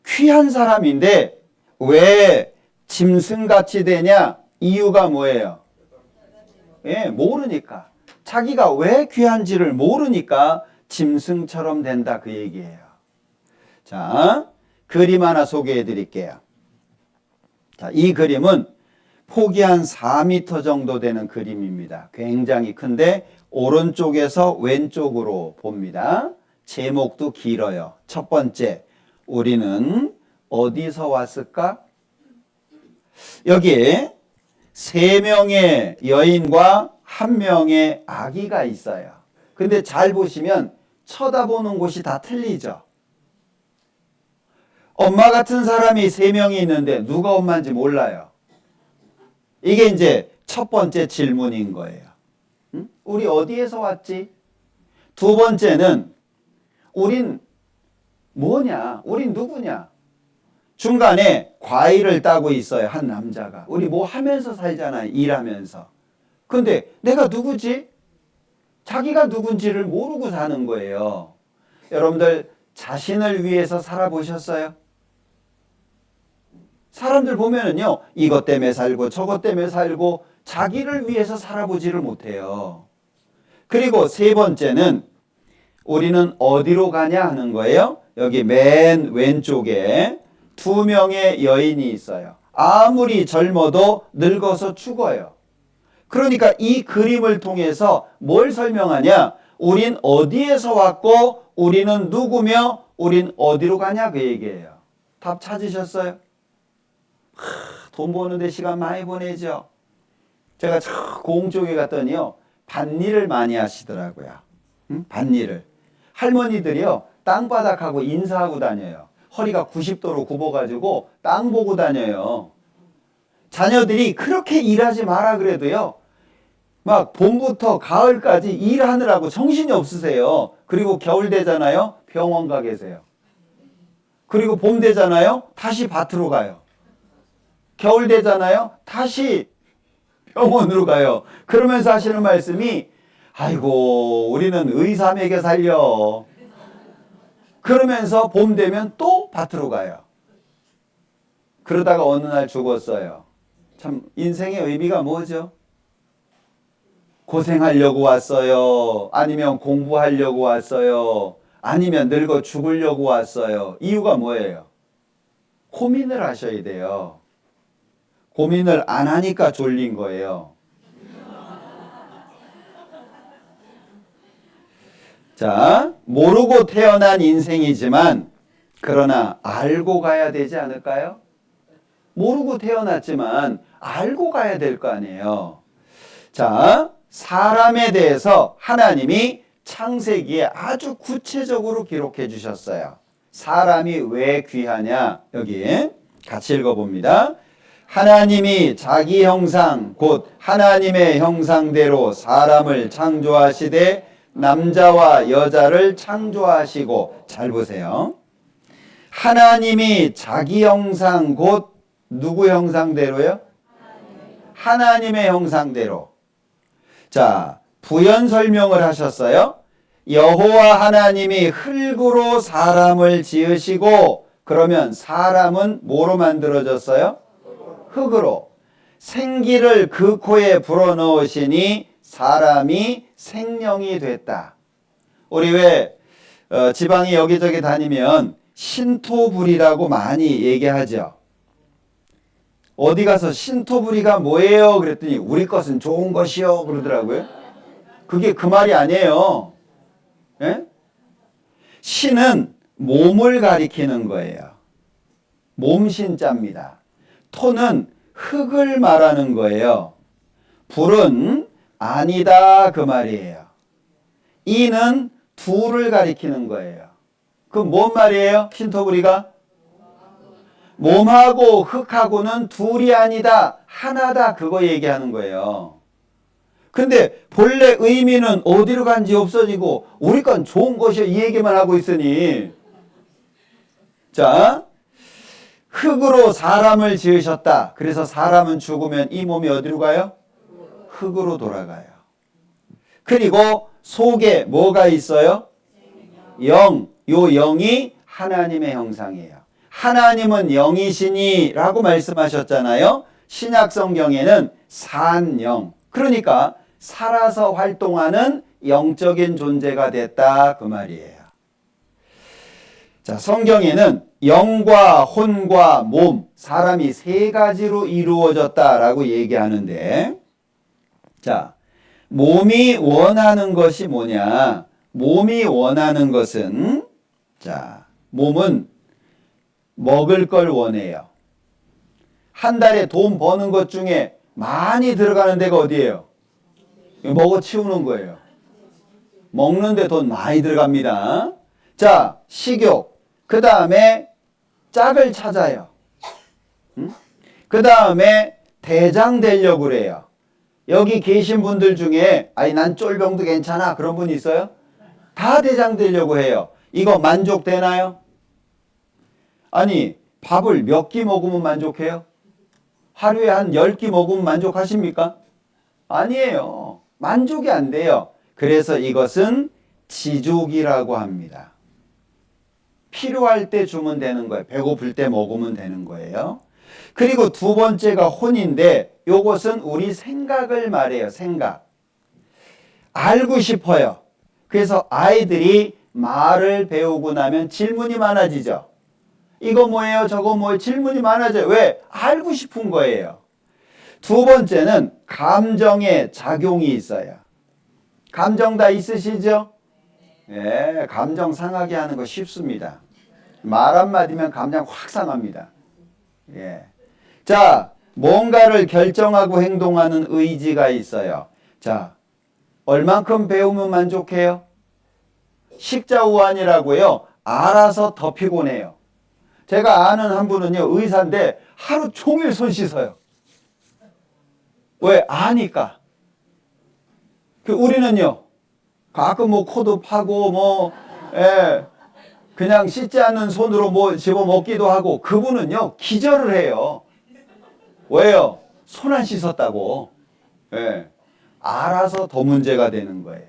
귀한 사람인데 왜 짐승같이 되냐? 이유가 뭐예요? 예, 모르니까. 자기가 왜 귀한지를 모르니까 짐승처럼 된다 그 얘기예요. 자, 그림 하나 소개해 드릴게요. 자, 이 그림은 폭이 한 4m 정도 되는 그림입니다. 굉장히 큰데 오른쪽에서 왼쪽으로 봅니다. 제목도 길어요. 첫 번째, 우리는 어디서 왔을까? 여기에 3명의 여인과 1명의 아기가 있어요. 근데 잘 보시면 쳐다보는 곳이 다 틀리죠. 엄마 같은 사람이 3명이 있는데 누가 엄마인지 몰라요. 이게 이제 첫 번째 질문인 거예요. 응? 우리 어디에서 왔지? 두 번째는 우린 뭐냐? 우린 누구냐? 중간에 과일을 따고 있어요. 한 남자가. 우리 뭐 하면서 살잖아요. 일하면서. 근데 내가 누구지? 자기가 누군지를 모르고 사는 거예요. 여러분들 자신을 위해서 살아보셨어요? 사람들 보면은요, 이것 때문에 살고 저것 때문에 살고 자기를 위해서 살아보지를 못해요. 그리고 세 번째는 우리는 어디로 가냐 하는 거예요. 여기 맨 왼쪽에 2명의 여인이 있어요. 아무리 젊어도 늙어서 죽어요. 그러니까 이 그림을 통해서 뭘 설명하냐? 우린 어디에서 왔고 우리는 누구며 우린 어디로 가냐 그 얘기예요. 답 찾으셨어요? 돈 버는데 시간 많이 보내죠. 제가 고흥 쪽에 갔더니요, 밭일을 많이 하시더라고요. 응? 밭일을. 할머니들이요, 땅바닥하고 인사하고 다녀요. 허리가 90도로 굽어가지고 땅 보고 다녀요. 자녀들이 그렇게 일하지 마라 그래도요, 막 봄부터 가을까지 일하느라고 정신이 없으세요. 그리고 겨울 되잖아요, 병원 가 계세요. 그리고 봄 되잖아요, 다시 밭으로 가요. 겨울 되잖아요, 다시 병원으로 가요. 그러면서 하시는 말씀이, 아이고 우리는 의사 먹여 살려. 그러면서 봄 되면 또 밭으로 가요. 그러다가 어느 날 죽었어요. 참 인생의 의미가 뭐죠? 고생하려고 왔어요? 아니면 공부하려고 왔어요? 아니면 늙어 죽으려고 왔어요? 이유가 뭐예요? 고민을 하셔야 돼요. 고민을 안 하니까 졸린 거예요. 자, 모르고 태어난 인생이지만 그러나 알고 가야 되지 않을까요? 모르고 태어났지만 알고 가야 될 거 아니에요. 자, 사람에 대해서 하나님이 창세기에 아주 구체적으로 기록해 주셨어요. 사람이 왜 귀하냐? 여기 같이 읽어봅니다. 하나님이 자기 형상 곧 하나님의 형상대로 사람을 창조하시되 남자와 여자를 창조하시고, 잘 보세요. 하나님이 자기 형상 곧 누구 형상대로요? 하나님의 형상대로. 자, 부연 설명을 하셨어요. 여호와 하나님이 흙으로 사람을 지으시고, 그러면 사람은 뭐로 만들어졌어요? 흙으로. 생기를 그 코에 불어넣으시니 사람이 생명이 됐다. 우리 왜 지방에 여기저기 다니면 신토불이라고 많이 얘기하죠. 어디 가서 신토부리가 뭐예요? 그랬더니 우리 것은 좋은 것이요 그러더라고요. 그게 그 말이 아니에요. 예? 신은 몸을 가리키는 거예요. 몸신자입니다. 토는 흙을 말하는 거예요. 불은 아니다 그 말이에요. 이는 둘을 가리키는 거예요. 그럼 뭔 말이에요? 신토부리가? 몸하고 흙하고는 둘이 아니다. 하나다. 그거 얘기하는 거예요. 근데 본래 의미는 어디로 간지 없어지고 우리 건 좋은 것이야 이 얘기만 하고 있으니 자 흙으로 사람을 지으셨다. 그래서 사람은 죽으면 이 몸이 어디로 가요? 흙으로 돌아가요. 그리고 속에 뭐가 있어요? 영. 요 영이 하나님의 형상이에요. 하나님은 영이시니 라고 말씀하셨잖아요. 신약 성경에는 산영. 그러니까 살아서 활동하는 영적인 존재가 됐다 그 말이에요. 자, 성경에는 영과 혼과 몸, 사람이 세 가지로 이루어졌다라고 얘기하는데 자, 몸이 원하는 것이 뭐냐? 몸이 원하는 것은 자, 몸은 먹을 걸 원해요. 한 달에 돈 버는 것 중에 많이 들어가는 데가 어디예요? 먹어 치우는 거예요. 먹는데 돈 많이 들어갑니다. 자, 식욕. 그 다음에 짝을 찾아요. 그 다음에 대장 되려고 그래요. 여기 계신 분들 중에 아니 난 쫄병도 괜찮아 그런 분 있어요? 다 대장 되려고 해요. 이거 만족되나요? 아니 밥을 몇 끼 먹으면 만족해요? 하루에 한 10끼 먹으면 만족하십니까? 아니에요. 만족이 안 돼요. 그래서 이것은 지족이라고 합니다. 필요할 때 주면 되는 거예요. 배고플 때 먹으면 되는 거예요. 그리고 두 번째가 혼인데 이것은 우리 생각을 말해요. 생각. 알고 싶어요. 그래서 아이들이 말을 배우고 나면 질문이 많아지죠. 이거 뭐예요? 저거 뭐예요? 질문이 많아져요. 왜? 알고 싶은 거예요. 두 번째는 감정의 작용이 있어요. 감정 다 있으시죠? 예, 감정 상하게 하는 거 쉽습니다. 말 한마디면 감정 확 상합니다. 예. 자, 뭔가를 결정하고 행동하는 의지가 있어요. 자, 얼만큼 배우면 만족해요? 식자우환이라고요. 알아서 더 피곤해요. 제가 아는 한 분은요, 의사인데 하루 종일 손 씻어요. 왜? 아니까. 우리는요, 가끔 뭐 코도 파고, 뭐, 예, 그냥 씻지 않는 손으로 뭐 집어 먹기도 하고, 그분은요, 기절을 해요. 왜요? 손 안 씻었다고. 예, 알아서 더 문제가 되는 거예요.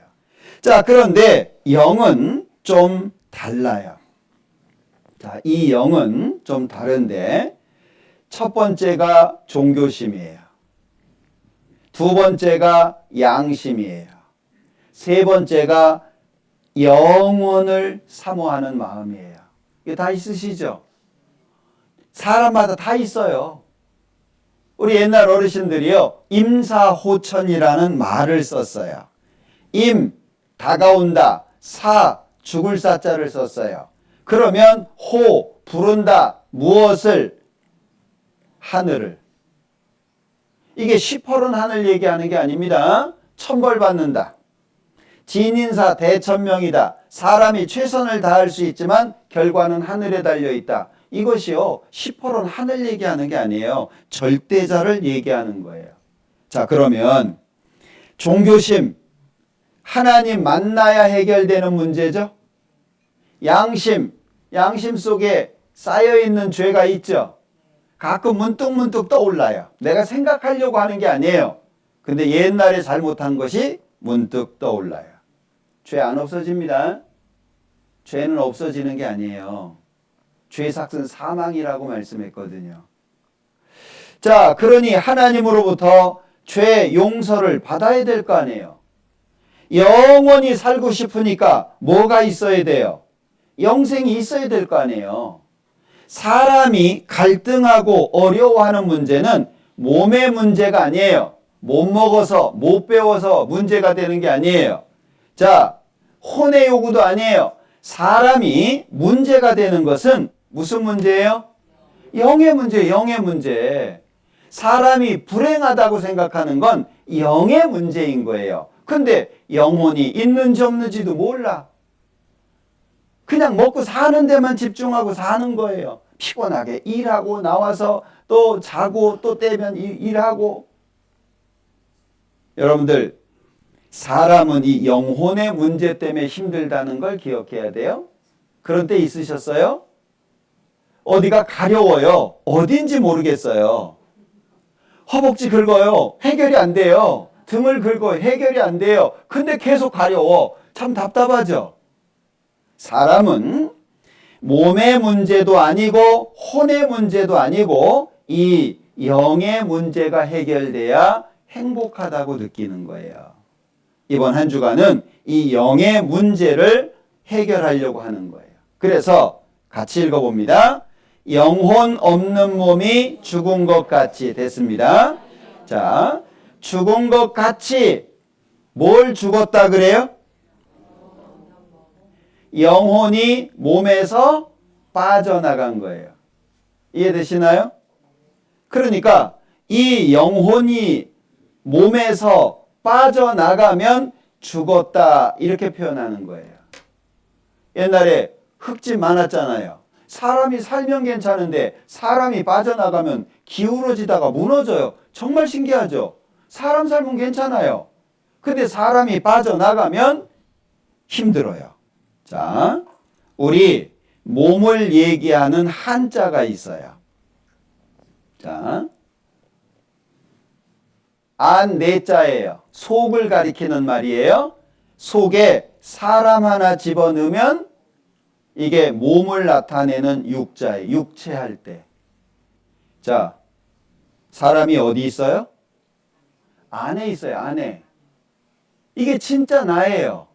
자, 그런데 영은 좀 달라요. 자, 이 영은 좀 다른데, 첫 번째가 종교심이에요. 두 번째가 양심이에요. 세 번째가 영원을 사모하는 마음이에요. 이게 다 있으시죠? 사람마다 다 있어요. 우리 옛날 어르신들이요, 임사호천이라는 말을 썼어요. 임, 다가온다. 사, 죽을 사자를 썼어요. 그러면 호, 부른다. 무엇을? 하늘을. 이게 시퍼런 하늘 얘기하는 게 아닙니다. 천벌 받는다. 진인사 대천명이다. 사람이 최선을 다할 수 있지만 결과는 하늘에 달려있다. 이것이요, 시퍼런 하늘 얘기하는 게 아니에요. 절대자를 얘기하는 거예요. 자, 그러면 종교심, 하나님 만나야 해결되는 문제죠. 양심, 양심 속에 쌓여있는 죄가 있죠. 가끔 문득문득 떠올라요. 내가 생각하려고 하는 게 아니에요. 근데 옛날에 잘못한 것이 문득 떠올라요. 죄 안 없어집니다. 죄는 없어지는 게 아니에요. 죄 삭은 사망이라고 말씀했거든요. 자, 그러니 하나님으로부터 죄 용서를 받아야 될 거 아니에요. 영원히 살고 싶으니까 뭐가 있어야 돼요? 영생이 있어야 될 거 아니에요. 사람이 갈등하고 어려워하는 문제는 몸의 문제가 아니에요. 못 먹어서, 못 배워서 문제가 되는 게 아니에요. 자, 혼의 요구도 아니에요. 사람이 문제가 되는 것은 무슨 문제예요? 영의 문제예요. 영의 문제. 사람이 불행하다고 생각하는 건 영의 문제인 거예요. 근데 영혼이 있는지 없는지도 몰라. 그냥 먹고 사는 데만 집중하고 사는 거예요. 피곤하게 일하고 나와서 또 자고 또 때면 일하고. 여러분들, 사람은 이 영혼의 문제 때문에 힘들다는 걸 기억해야 돼요. 그런 때 있으셨어요? 어디가 가려워요. 어딘지 모르겠어요. 허벅지 긁어요. 해결이 안 돼요. 등을 긁어요. 해결이 안 돼요. 근데 계속 가려워. 참 답답하죠. 사람은 몸의 문제도 아니고 혼의 문제도 아니고 이 영의 문제가 해결돼야 행복하다고 느끼는 거예요. 이번 한 주간은 이 영의 문제를 해결하려고 하는 거예요. 그래서 같이 읽어봅니다. 영혼 없는 몸이 죽은 것 같이 됐습니다. 자, 죽은 것 같이 뭘 죽었다 그래요? 영혼이 몸에서 빠져나간 거예요. 이해되시나요? 그러니까 이 영혼이 몸에서 빠져나가면 죽었다 이렇게 표현하는 거예요. 옛날에 흙집 많았잖아요. 사람이 살면 괜찮은데 사람이 빠져나가면 기울어지다가 무너져요. 정말 신기하죠? 사람 살면 괜찮아요. 근데 사람이 빠져나가면 힘들어요. 자, 우리 몸을 얘기하는 한자가 있어요. 자, 안 네 자예요. 속을 가리키는 말이에요. 속에 사람 하나 집어넣으면 이게 몸을 나타내는 육자예요. 육체할 때. 자, 사람이 어디 있어요? 안에 있어요. 안에. 이게 진짜 나예요.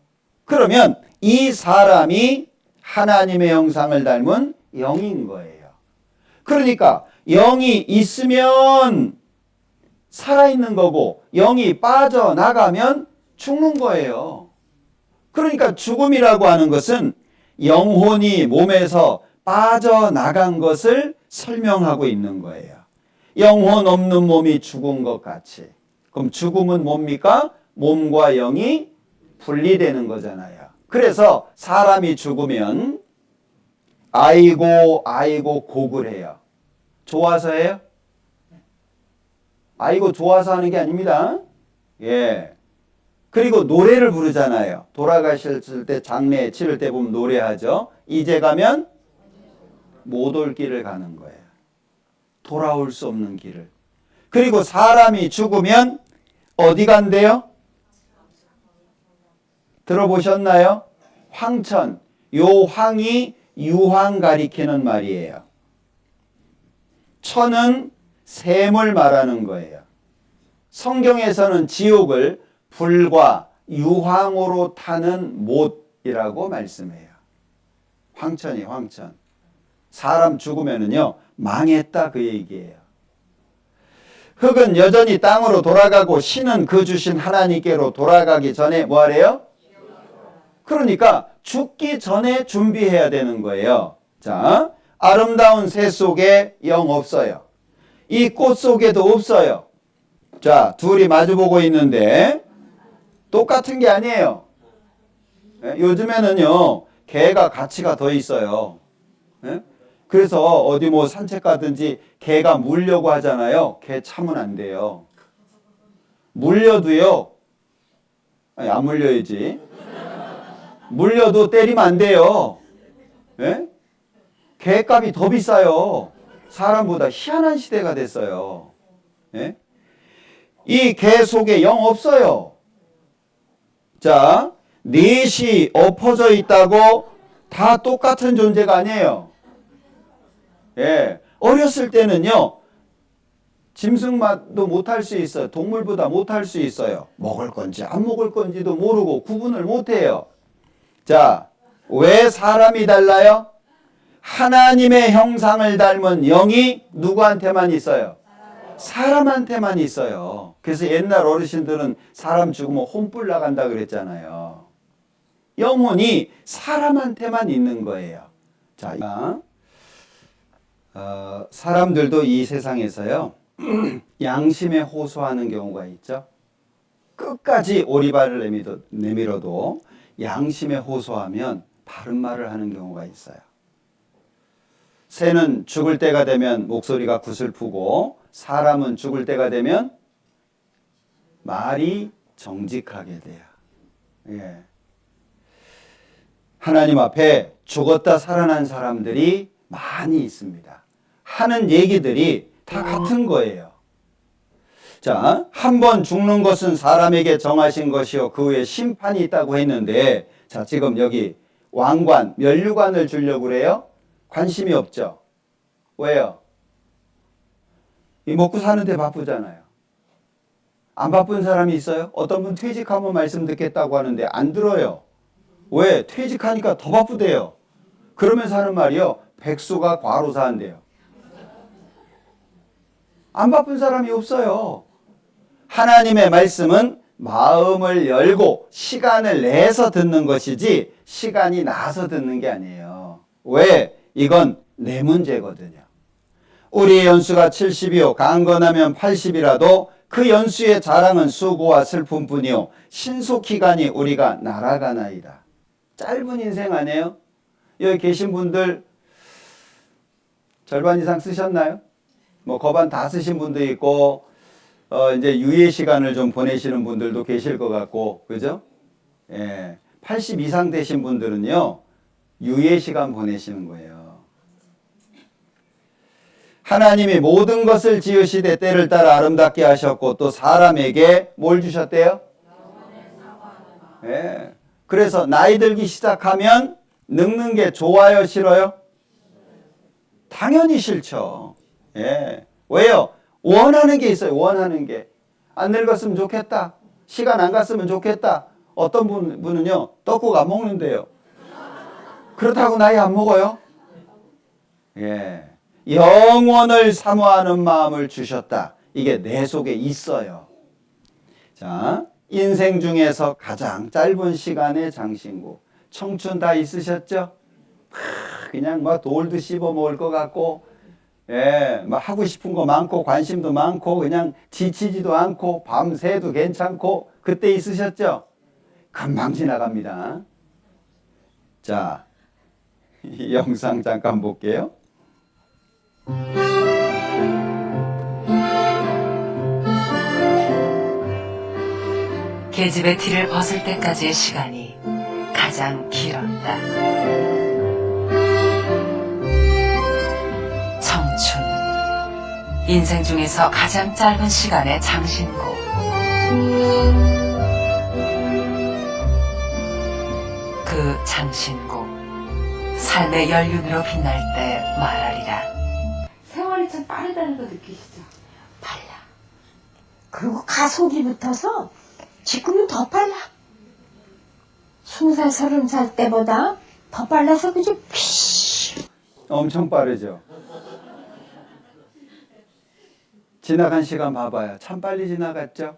그러면 이 사람이 하나님의 형상을 닮은 영인 거예요. 그러니까 영이 있으면 살아있는 거고 영이 빠져나가면 죽는 거예요. 그러니까 죽음이라고 하는 것은 영혼이 몸에서 빠져나간 것을 설명하고 있는 거예요. 영혼 없는 몸이 죽은 것 같이. 그럼 죽음은 뭡니까? 몸과 영이 분리되는 거잖아요. 그래서 사람이 죽으면 아이고 곡을 해요. 좋아서 해요? 아이고 좋아서 하는 게 아닙니다. 예. 그리고 노래를 부르잖아요. 돌아가실 때 장례 치를 때 보면 노래하죠. 이제 가면 못 올 길을 가는 거예요. 돌아올 수 없는 길을. 그리고 사람이 죽으면 어디 간대요? 들어보셨나요? 황천. 요 황이 유황 가리키는 말이에요. 천은 샘을 말하는 거예요. 성경에서는 지옥을 불과 유황으로 타는 못이라고 말씀해요. 황천이 황천. 사람 죽으면은요, 망했다 그 얘기예요. 흙은 여전히 땅으로 돌아가고 신은 그 주신 하나님께로 돌아가기 전에 뭐 하래요? 그러니까 죽기 전에 준비해야 되는 거예요. 자, 아름다운 새 속에 영 없어요. 이 꽃 속에도 없어요. 자, 둘이 마주보고 있는데 똑같은 게 아니에요. 요즘에는요, 개가 가치가 더 있어요. 그래서 어디 뭐 산책 가든지 개가 물려고 하잖아요. 개 참으면 안 돼요. 물려도요, 아니, 안 물려야지. 물려도 때리면 안 돼요. 개값이 더 비싸요. 사람보다 희한한 시대가 됐어요. 이 개 속에 영 없어요. 자, 넷이 엎어져 있다고 다 똑같은 존재가 아니에요. 예, 어렸을 때는요, 짐승만도 못할 수 있어요. 동물보다 못할 수 있어요. 먹을 건지 안 먹을 건지도 모르고 구분을 못해요. 자, 왜 사람이 달라요? 하나님의 형상을 닮은 영이 누구한테만 있어요? 사람한테만 있어요. 그래서 옛날 어르신들은 사람 죽으면 혼불 나간다 그랬잖아요. 영혼이 사람한테만 있는 거예요. 자, 사람들도 이 세상에서요, 양심에 호소하는 경우가 있죠. 끝까지 오리발을 내밀어도 양심에 호소하면 바른 말을 하는 경우가 있어요. 새는 죽을 때가 되면 목소리가 구슬프고 사람은 죽을 때가 되면 말이 정직하게 돼요. 예. 하나님 앞에 죽었다 살아난 사람들이 많이 있습니다. 하는 얘기들이 다 같은 거예요. 자, 한 번 죽는 것은 사람에게 정하신 것이요 그 후에 심판이 있다고 했는데, 자, 지금 여기 왕관, 면류관을 주려고 그래요? 관심이 없죠. 왜요? 이 먹고 사는데 바쁘잖아요. 안 바쁜 사람이 있어요? 어떤 분 퇴직하면 말씀 듣겠다고 하는데 안 들어요. 왜? 퇴직하니까 더 바쁘대요. 그러면서 하는 말이요, 백수가 과로사한대요. 안 바쁜 사람이 없어요. 하나님의 말씀은 마음을 열고 시간을 내서 듣는 것이지 시간이 나서 듣는 게 아니에요. 왜? 이건 내 문제거든요. 우리의 연수가 70이요 강건하면 80이라도 그 연수의 자랑은 수고와 슬픔뿐이요 신속히 가니 우리가 날아가나이다. 짧은 인생 아니에요? 여기 계신 분들 절반 이상 쓰셨나요? 뭐 거반 다 쓰신 분도 있고 이제 유예 시간을 좀 보내시는 분들도 계실 것 같고, 그죠? 예, 80 이상 되신 분들은요 유예 시간 보내시는 거예요. 하나님이 모든 것을 지으시되 때를 따라 아름답게 하셨고 또 사람에게 뭘 주셨대요? 예. 그래서 나이 들기 시작하면 늙는 게 좋아요, 싫어요? 당연히 싫죠. 예. 왜요? 원하는 게 있어요. 원하는 게. 안 늙었으면 좋겠다. 시간 안 갔으면 좋겠다. 어떤 분은요 떡국 안 먹는데요. 그렇다고 나이 안 먹어요? 예. 영원을 사모하는 마음을 주셨다. 이게 내 속에 있어요. 자, 인생 중에서 가장 짧은 시간의 장신구. 청춘 다 있으셨죠? 그냥 막 돌도 씹어 먹을 것 같고, 예, 막 하고 싶은 거 많고 관심도 많고 그냥 지치지도 않고 밤새도 괜찮고 그때 있으셨죠? 금방 지나갑니다. 자, 이 영상 잠깐 볼게요. 계집의 티를 벗을 때까지의 시간이 가장 길었다. 청춘, 인생 중에서 가장 짧은 시간의 장신구. 그 장신구, 삶의 연륜으로 빛날 때 말하리라. 세월이 참 빠르다는 거 느끼시죠? 빨라. 그리고 가속이 붙어서 지금은 더 빨라. 20살, 30살 때보다 더 빨라서 그저 피. 엄청 빠르죠. 지나간 시간 봐봐요. 참 빨리 지나갔죠?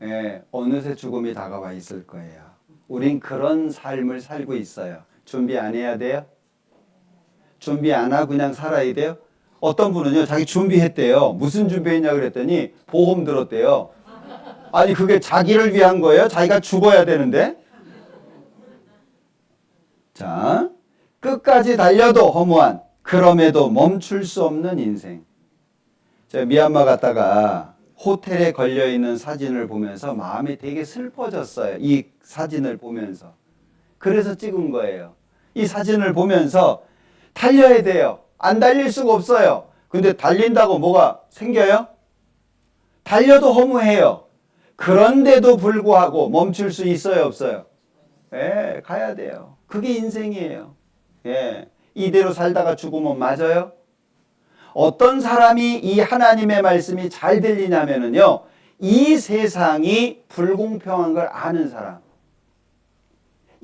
예, 어느새 죽음이 다가와 있을 거예요. 우린 그런 삶을 살고 있어요. 준비 안 해야 돼요? 준비 안 하고 그냥 살아야 돼요? 어떤 분은요, 자기 준비했대요. 무슨 준비했냐 그랬더니 보험 들었대요. 아니, 그게 자기를 위한 거예요? 자기가 죽어야 되는데? 자, 끝까지 달려도 허무한, 그럼에도 멈출 수 없는 인생. 제가 미얀마 갔다가 호텔에 걸려있는 사진을 보면서 마음이 되게 슬퍼졌어요. 이 사진을 보면서. 그래서 찍은 거예요. 이 사진을 보면서 달려야 돼요. 안 달릴 수가 없어요. 근데 달린다고 뭐가 생겨요? 달려도 허무해요. 그런데도 불구하고 멈출 수 있어요, 없어요? 예, 가야 돼요. 그게 인생이에요. 예, 이대로 살다가 죽으면 맞아요? 어떤 사람이 이 하나님의 말씀이 잘 들리냐면요, 이 세상이 불공평한 걸 아는 사람.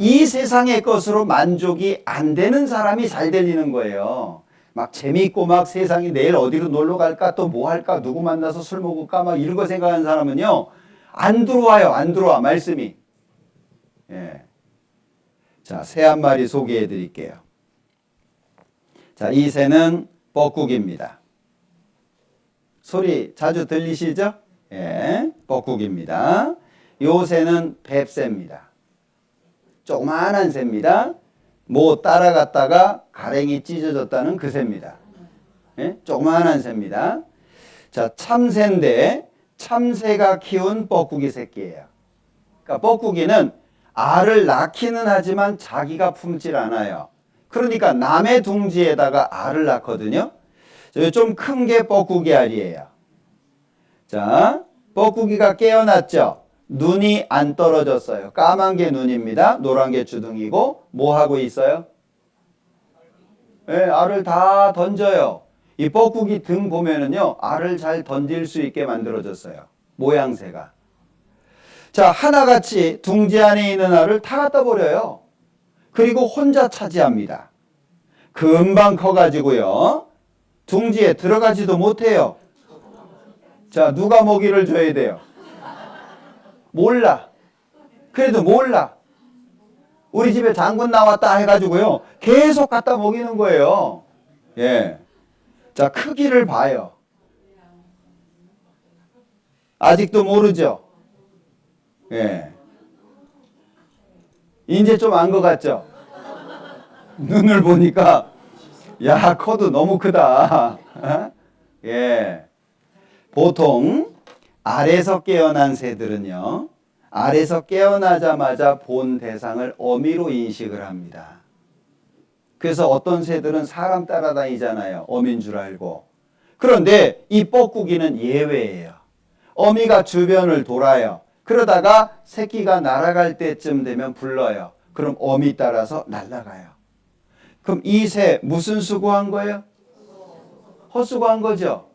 이 세상의 것으로 만족이 안 되는 사람이 잘 들리는 거예요. 막 재미있고 막 세상에 내일 어디로 놀러 갈까 또 뭐 할까 누구 만나서 술 먹을까 막 이런 거 생각하는 사람은요. 안 들어와요. 안 들어와 말씀이. 예. 자, 새 한 마리 소개해 드릴게요. 자, 이 새는 뻐꾸기입니다. 소리 자주 들리시죠? 예, 뻐꾸기입니다. 요 새는 뱁새입니다. 조그만한 새입니다. 뭐 따라갔다가 가랭이 찢어졌다는 그 새입니다. 예? 조그만한 새입니다. 자, 참새인데 참새가 키운 뻐꾸기 새끼예요. 그러니까 뻐꾸기는 알을 낳기는 하지만 자기가 품질 않아요. 그러니까 남의 둥지에다가 알을 낳거든요. 좀 큰 게 뻐꾸기 알이에요. 자, 뻐꾸기가 깨어났죠. 눈이 안 떨어졌어요. 까만 게 눈입니다. 노란 게 주둥이고 뭐 하고 있어요? 네, 알을 다 던져요. 이 뻐꾸기 등 보면은요. 알을 잘 던질 수 있게 만들어졌어요. 모양새가. 자, 하나같이 둥지 안에 있는 알을 다 갖다 버려요. 그리고 혼자 차지합니다. 금방 커가지고요. 둥지에 들어가지도 못해요. 자, 누가 먹이를 줘야 돼요? 몰라. 그래도 몰라. 우리 집에 장군 나왔다 해가지고요. 계속 갖다 먹이는 거예요. 예. 자, 크기를 봐요. 아직도 모르죠? 예. 이제 좀 안 것 같죠? 눈을 보니까, 야, 커도 너무 크다. 예. 보통, 알에서 깨어난 새들은요, 알에서 깨어나자마자 본 대상을 어미로 인식을 합니다. 그래서 어떤 새들은 사람 따라다니잖아요. 어미인 줄 알고. 그런데 이 뻐꾸기는 예외예요. 어미가 주변을 돌아요. 그러다가 새끼가 날아갈 때쯤 되면 불러요. 그럼 어미 따라서 날아가요. 그럼 이 새 무슨 수고한 거예요? 헛수고한 거죠.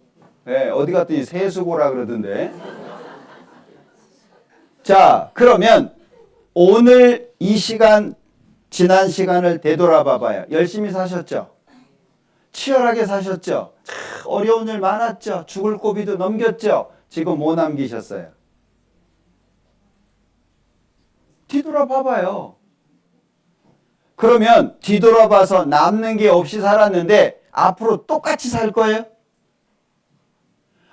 네, 어디 갔더니 새수고라 그러던데. 자, 그러면 오늘 이 시간, 지난 시간을 되돌아봐 봐요. 열심히 사셨죠? 치열하게 사셨죠? 어려운 일 많았죠? 죽을 고비도 넘겼죠? 지금 뭐 남기셨어요? 뒤돌아봐 봐요. 그러면 뒤돌아봐서 남는 게 없이 살았는데 앞으로 똑같이 살 거예요?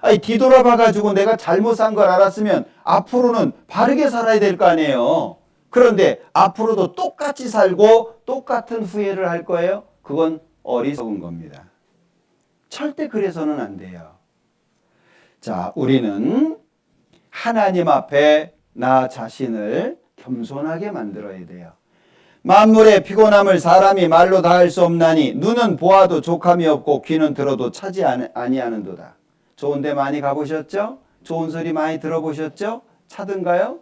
아니, 뒤돌아봐가지고 내가 잘못 산 걸 알았으면 앞으로는 바르게 살아야 될 거 아니에요. 그런데 앞으로도 똑같이 살고 똑같은 후회를 할 거예요? 그건 어리석은 겁니다. 절대 그래서는 안 돼요. 자, 우리는 하나님 앞에 나 자신을 겸손하게 만들어야 돼요. 만물의 피곤함을 사람이 말로 다 할 수 없나니 눈은 보아도 족함이 없고 귀는 들어도 차지 아니하는도다. 좋은 데 많이 가보셨죠? 좋은 소리 많이 들어보셨죠? 차든가요?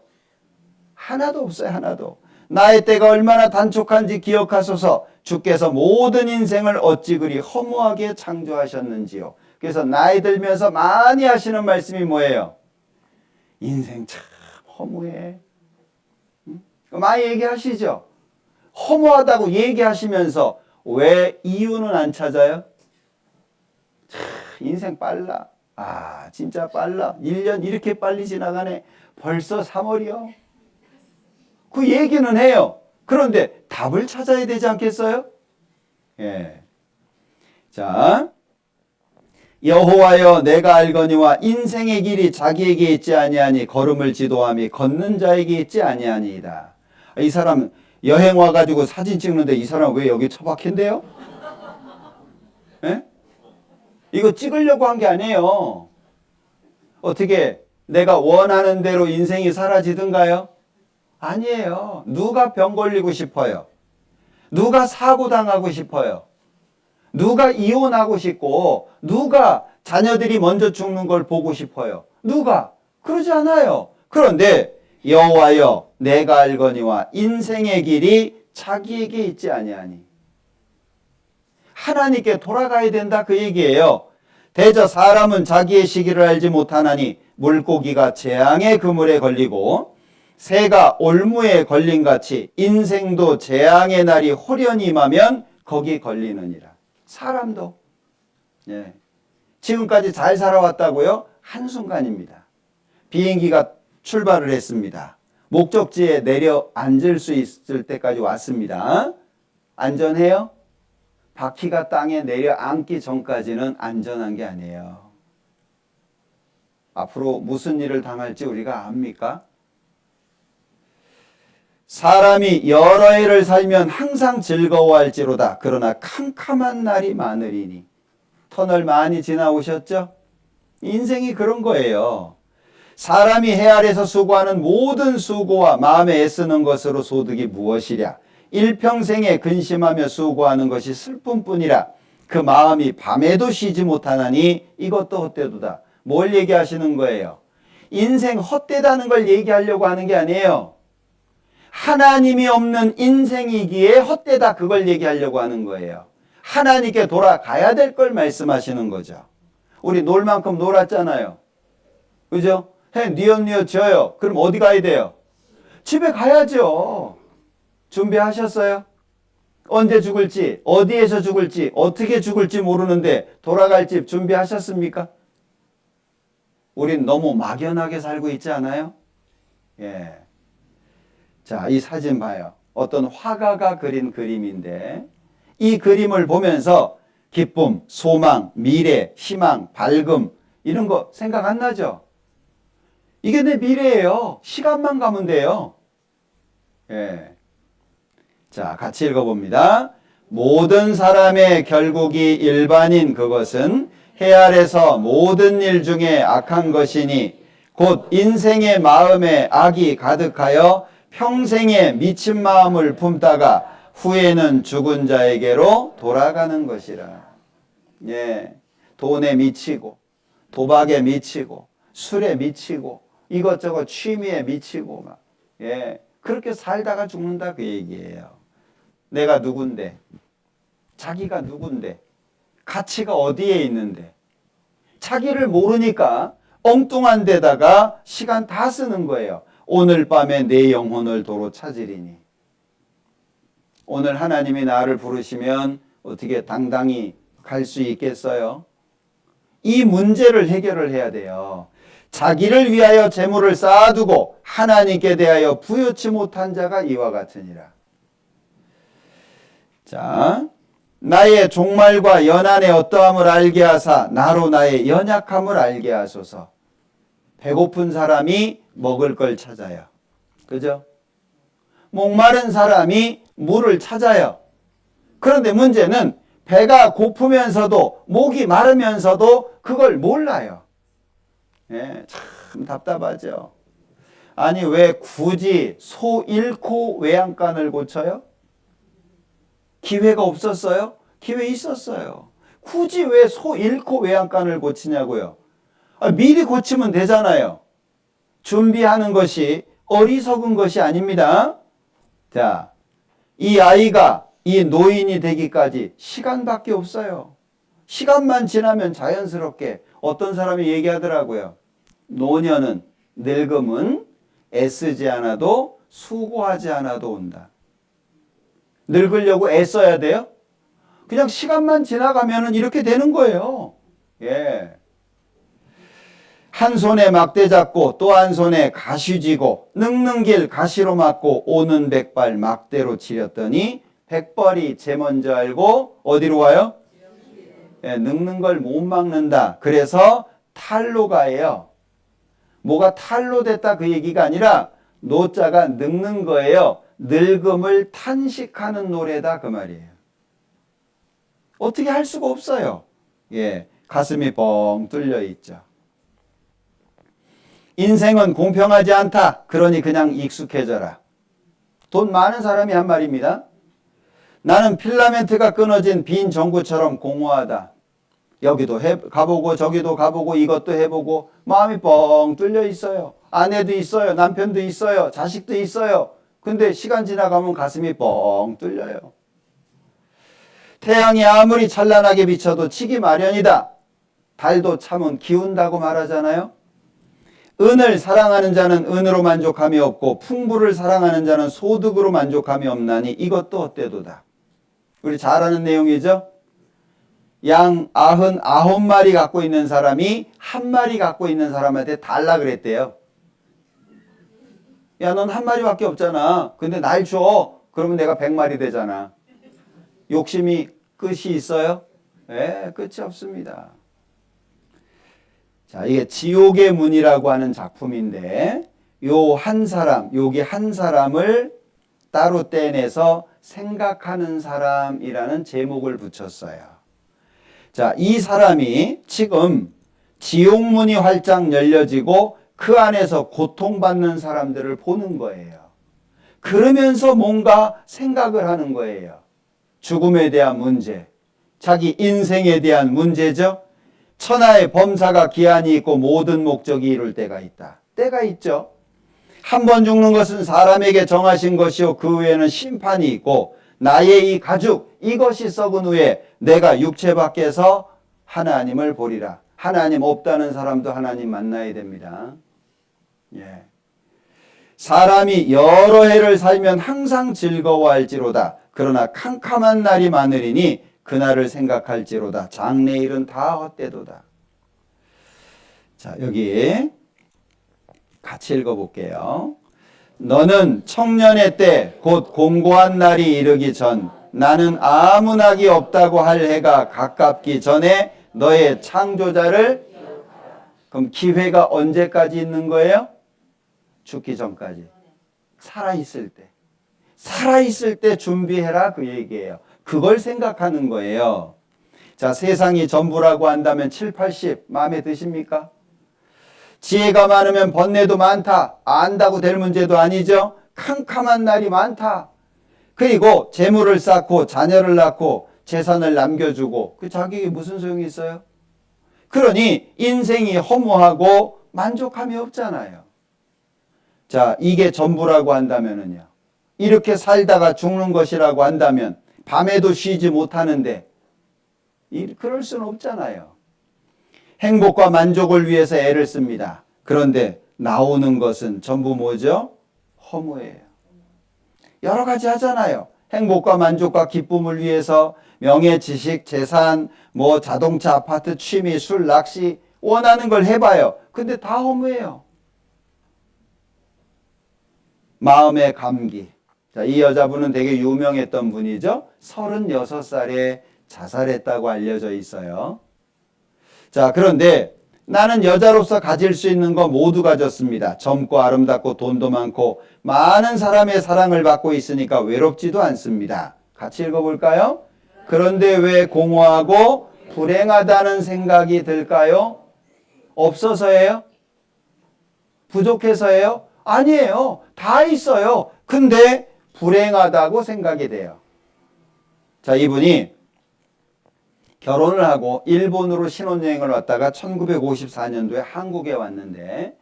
하나도 없어요. 하나도. 나의 때가 얼마나 단촉한지 기억하소서. 주께서 모든 인생을 어찌 그리 허무하게 창조하셨는지요. 그래서 나이 들면서 많이 하시는 말씀이 뭐예요? 인생 참 허무해. 많이 얘기하시죠? 허무하다고 얘기하시면서 왜 이유는 안 찾아요? 참 인생 빨라. 아, 진짜 빨라. 1년 이렇게 빨리 지나가네. 벌써 3월이요. 그 얘기는 해요. 그런데 답을 찾아야 되지 않겠어요? 예. 자, 여호와여 내가 알거니와 인생의 길이 자기에게 있지 아니하니 걸음을 지도함이 걷는 자에게 있지 아니하니이다. 이 사람 여행 와가지고 사진 찍는데 이 사람 왜 여기 처박힌대요? 예? 이거 찍으려고 한 게 아니에요. 어떻게 내가 원하는 대로 인생이 사라지든가요? 아니에요. 누가 병 걸리고 싶어요? 누가 사고 당하고 싶어요? 누가 이혼하고 싶고 누가 자녀들이 먼저 죽는 걸 보고 싶어요? 누가? 그러지 않아요. 그런데 여호와여 내가 알거니와 인생의 길이 자기에게 있지 아니하니. 하나님께 돌아가야 된다 그 얘기예요. 대저 사람은 자기의 시기를 알지 못하나니 물고기가 재앙의 그물에 걸리고 새가 올무에 걸린 같이 인생도 재앙의 날이 호련히 임하면 거기 걸리느니라. 사람도 예. 지금까지 잘 살아왔다고요? 한순간입니다. 비행기가 출발을 했습니다. 목적지에 내려 앉을 수 있을 때까지 왔습니다. 안전해요? 바퀴가 땅에 내려 앉기 전까지는 안전한 게 아니에요. 앞으로 무슨 일을 당할지 우리가 압니까? 사람이 여러 해를 살면 항상 즐거워할지로다. 그러나 캄캄한 날이 많으리니. 터널 많이 지나오셨죠? 인생이 그런 거예요. 사람이 해 아래서 수고하는 모든 수고와 마음에 애쓰는 것으로 소득이 무엇이랴. 일평생에 근심하며 수고하는 것이 슬픔뿐이라. 그 마음이 밤에도 쉬지 못하나니 이것도 헛되도다. 뭘 얘기하시는 거예요? 인생 헛되다는 걸 얘기하려고 하는 게 아니에요. 하나님이 없는 인생이기에 헛되다, 그걸 얘기하려고 하는 거예요. 하나님께 돌아가야 될 걸 말씀하시는 거죠. 우리 놀 만큼 놀았잖아요. 그죠? 해 뉘엿뉘엿 져요. 그럼 어디 가야 돼요? 집에 가야죠. 준비하셨어요? 언제 죽을지, 어디에서 죽을지, 어떻게 죽을지 모르는데 돌아갈 집 준비하셨습니까? 우린 너무 막연하게 살고 있지 않아요? 예. 자, 이 사진 봐요. 어떤 화가가 그린 그림인데 이 그림을 보면서 기쁨, 소망, 미래, 희망, 밝음 이런 거 생각 안 나죠? 이게 내 미래예요. 시간만 가면 돼요. 예. 자, 같이 읽어봅니다. 모든 사람의 결국이 일반인 그것은 해 아래서 모든 일 중에 악한 것이니 곧 인생의 마음에 악이 가득하여 평생에 미친 마음을 품다가 후에는 죽은 자에게로 돌아가는 것이라. 예. 돈에 미치고 도박에 미치고 술에 미치고 이것저것 취미에 미치고 막 예. 그렇게 살다가 죽는다 그 얘기예요. 내가 누군데? 자기가 누군데? 가치가 어디에 있는데? 자기를 모르니까 엉뚱한 데다가 시간 다 쓰는 거예요. 오늘 밤에 내 영혼을 도로 찾으리니. 오늘 하나님이 나를 부르시면 어떻게 당당히 갈 수 있겠어요? 이 문제를 해결을 해야 돼요. 자기를 위하여 재물을 쌓아두고 하나님께 대하여 부여치 못한 자가 이와 같으니라. 자, 나의 종말과 연한의 어떠함을 알게 하사 나로 나의 연약함을 알게 하소서. 배고픈 사람이 먹을 걸 찾아요. 그죠? 목마른 사람이 물을 찾아요. 그런데 문제는 배가 고프면서도 목이 마르면서도 그걸 몰라요. 예, 참 답답하죠. 아니 왜 굳이 소 잃고 외양간을 고쳐요? 기회가 없었어요? 기회 있었어요. 굳이 왜 소 잃고 외양간을 고치냐고요? 미리 고치면 되잖아요. 준비하는 것이 어리석은 것이 아닙니다. 자, 이 아이가 이 노인이 되기까지 시간밖에 없어요. 시간만 지나면 자연스럽게 어떤 사람이 얘기하더라고요. 노년은, 늙음은 애쓰지 않아도 수고하지 않아도 온다. 늙으려고 애써야 돼요? 그냥 시간만 지나가면 이렇게 되는 거예요. 예. 한 손에 막대 잡고 또 한 손에 가시 쥐고 늙는 길 가시로 막고 오는 백발 막대로 치렸더니 백발이 제 먼저 알고 어디로 와요? 예, 늙는 걸 못 막는다. 그래서 탈로가예요. 뭐가 탈로 됐다 그 얘기가 아니라 노자가 늙는 거예요. 늙음을 탄식하는 노래다 그 말이에요. 어떻게 할 수가 없어요. 예, 가슴이 뻥 뚫려 있죠. 인생은 공평하지 않다. 그러니 그냥 익숙해져라. 돈 많은 사람이 한 말입니다. 나는 필라멘트가 끊어진 빈 전구처럼 공허하다. 여기도 가보고 저기도 가보고 이것도 해보고 마음이 뻥 뚫려 있어요. 아내도 있어요. 남편도 있어요. 자식도 있어요. 근데 시간 지나가면 가슴이 뻥 뚫려요. 태양이 아무리 찬란하게 비쳐도 치기 마련이다. 달도 참은 기운다고 말하잖아요. 은을 사랑하는 자는 은으로 만족함이 없고 풍부를 사랑하는 자는 소득으로 만족함이 없나니 이것도 헛되도다. 우리 잘 아는 내용이죠? 양 99마리 갖고 있는 사람이 한 마리 갖고 있는 사람한테 달라 그랬대요. 야, 넌 한 마리밖에 없잖아. 근데 날 줘. 그러면 내가 100마리 되잖아. 욕심이 끝이 있어요? 네, 끝이 없습니다. 자, 이게 지옥의 문이라고 하는 작품인데 요 한 사람, 여기 한 사람을 따로 떼내서 생각하는 사람이라는 제목을 붙였어요. 자, 이 사람이 지금 지옥문이 활짝 열려지고 그 안에서 고통받는 사람들을 보는 거예요. 그러면서 뭔가 생각을 하는 거예요. 죽음에 대한 문제, 자기 인생에 대한 문제죠. 천하의 범사가 기한이 있고 모든 목적이 이룰 때가 있다. 때가 있죠. 한 번 죽는 것은 사람에게 정하신 것이요 그 후에는 심판이 있고 나의 이 가죽 이것이 썩은 후에 내가 육체 밖에서 하나님을 보리라. 하나님 없다는 사람도 하나님 만나야 됩니다. 예. 사람이 여러 해를 살면 항상 즐거워할지로다. 그러나 캄캄한 날이 많으리니 그날을 생각할지로다. 장래일은 다 헛되도다. 자, 여기 같이 읽어볼게요. 너는 청년의 때 곧 공고한 날이 이르기 전 나는 아무 낙이 없다고 할 해가 가깝기 전에 너의 창조자를 그럼 기회가 언제까지 있는 거예요? 죽기 전까지. 살아있을 때. 살아있을 때 준비해라 그 얘기예요. 그걸 생각하는 거예요. 자, 세상이 전부라고 한다면 7, 80 마음에 드십니까? 지혜가 많으면 번뇌도 많다. 안다고 될 문제도 아니죠. 캄캄한 날이 많다. 그리고 재물을 쌓고 자녀를 낳고 재산을 남겨주고 그 자기에게 무슨 소용이 있어요? 그러니 인생이 허무하고 만족함이 없잖아요. 자, 이게 전부라고 한다면은요. 이렇게 살다가 죽는 것이라고 한다면 밤에도 쉬지 못하는데 그럴 수는 없잖아요. 행복과 만족을 위해서 애를 씁니다. 그런데 나오는 것은 전부 뭐죠? 허무예요. 여러 가지 하잖아요. 행복과 만족과 기쁨을 위해서 명예, 지식, 재산, 뭐 자동차, 아파트, 취미, 술, 낚시 원하는 걸 해봐요. 근데 다 허무해요. 마음의 감기. 자, 이 여자분은 되게 유명했던 분이죠. 36살에 자살했다고 알려져 있어요. 자, 그런데 나는 여자로서 가질 수 있는 거 모두 가졌습니다. 젊고 아름답고 돈도 많고 많은 사람의 사랑을 받고 있으니까 외롭지도 않습니다. 같이 읽어볼까요? 그런데 왜 공허하고 불행하다는 생각이 들까요? 없어서예요? 부족해서예요? 아니에요. 다 있어요. 근데 불행하다고 생각이 돼요. 자, 이분이 결혼을 하고 일본으로 신혼여행을 왔다가 1954년도에 한국에 왔는데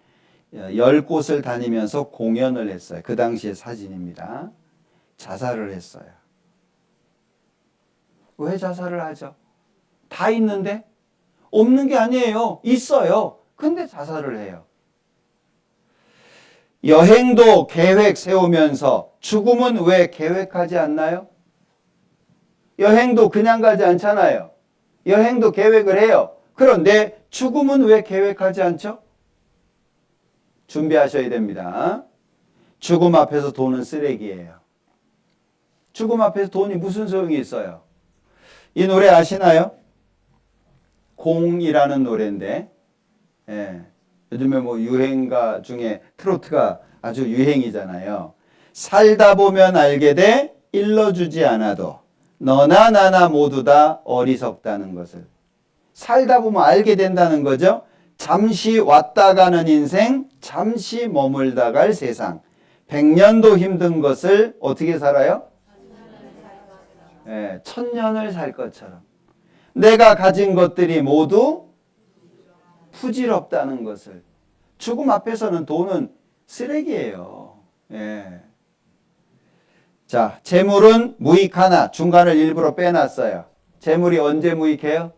10곳을 다니면서 공연을 했어요. 그 당시의 사진입니다. 자살을 했어요. 왜 자살을 하죠? 다 있는데? 없는 게 아니에요. 있어요. 근데 자살을 해요. 여행도 계획 세우면서 죽음은 왜 계획하지 않나요? 여행도 그냥 가지 않잖아요. 여행도 계획을 해요. 그런데 죽음은 왜 계획하지 않죠? 준비하셔야 됩니다. 죽음 앞에서 돈은 쓰레기예요. 죽음 앞에서 돈이 무슨 소용이 있어요? 이 노래 아시나요? 공이라는 노래인데, 예. 요즘에 뭐 유행가 중에 트로트가 아주 유행이잖아요. 살다 보면 알게 돼 일러주지 않아도 너나 나나 모두 다 어리석다는 것을. 살다 보면 알게 된다는 거죠. 잠시 왔다 가는 인생, 잠시 머물다 갈 세상. 100년도 힘든 것을 어떻게 살아요? 네, 1000년을 살 것처럼. 내가 가진 것들이 모두 푸질없다는 것을. 죽음 앞에서는 돈은 쓰레기예요. 예. 자, 재물은 무익하나 중간을 일부러 빼놨어요. 재물이 언제 무익해요?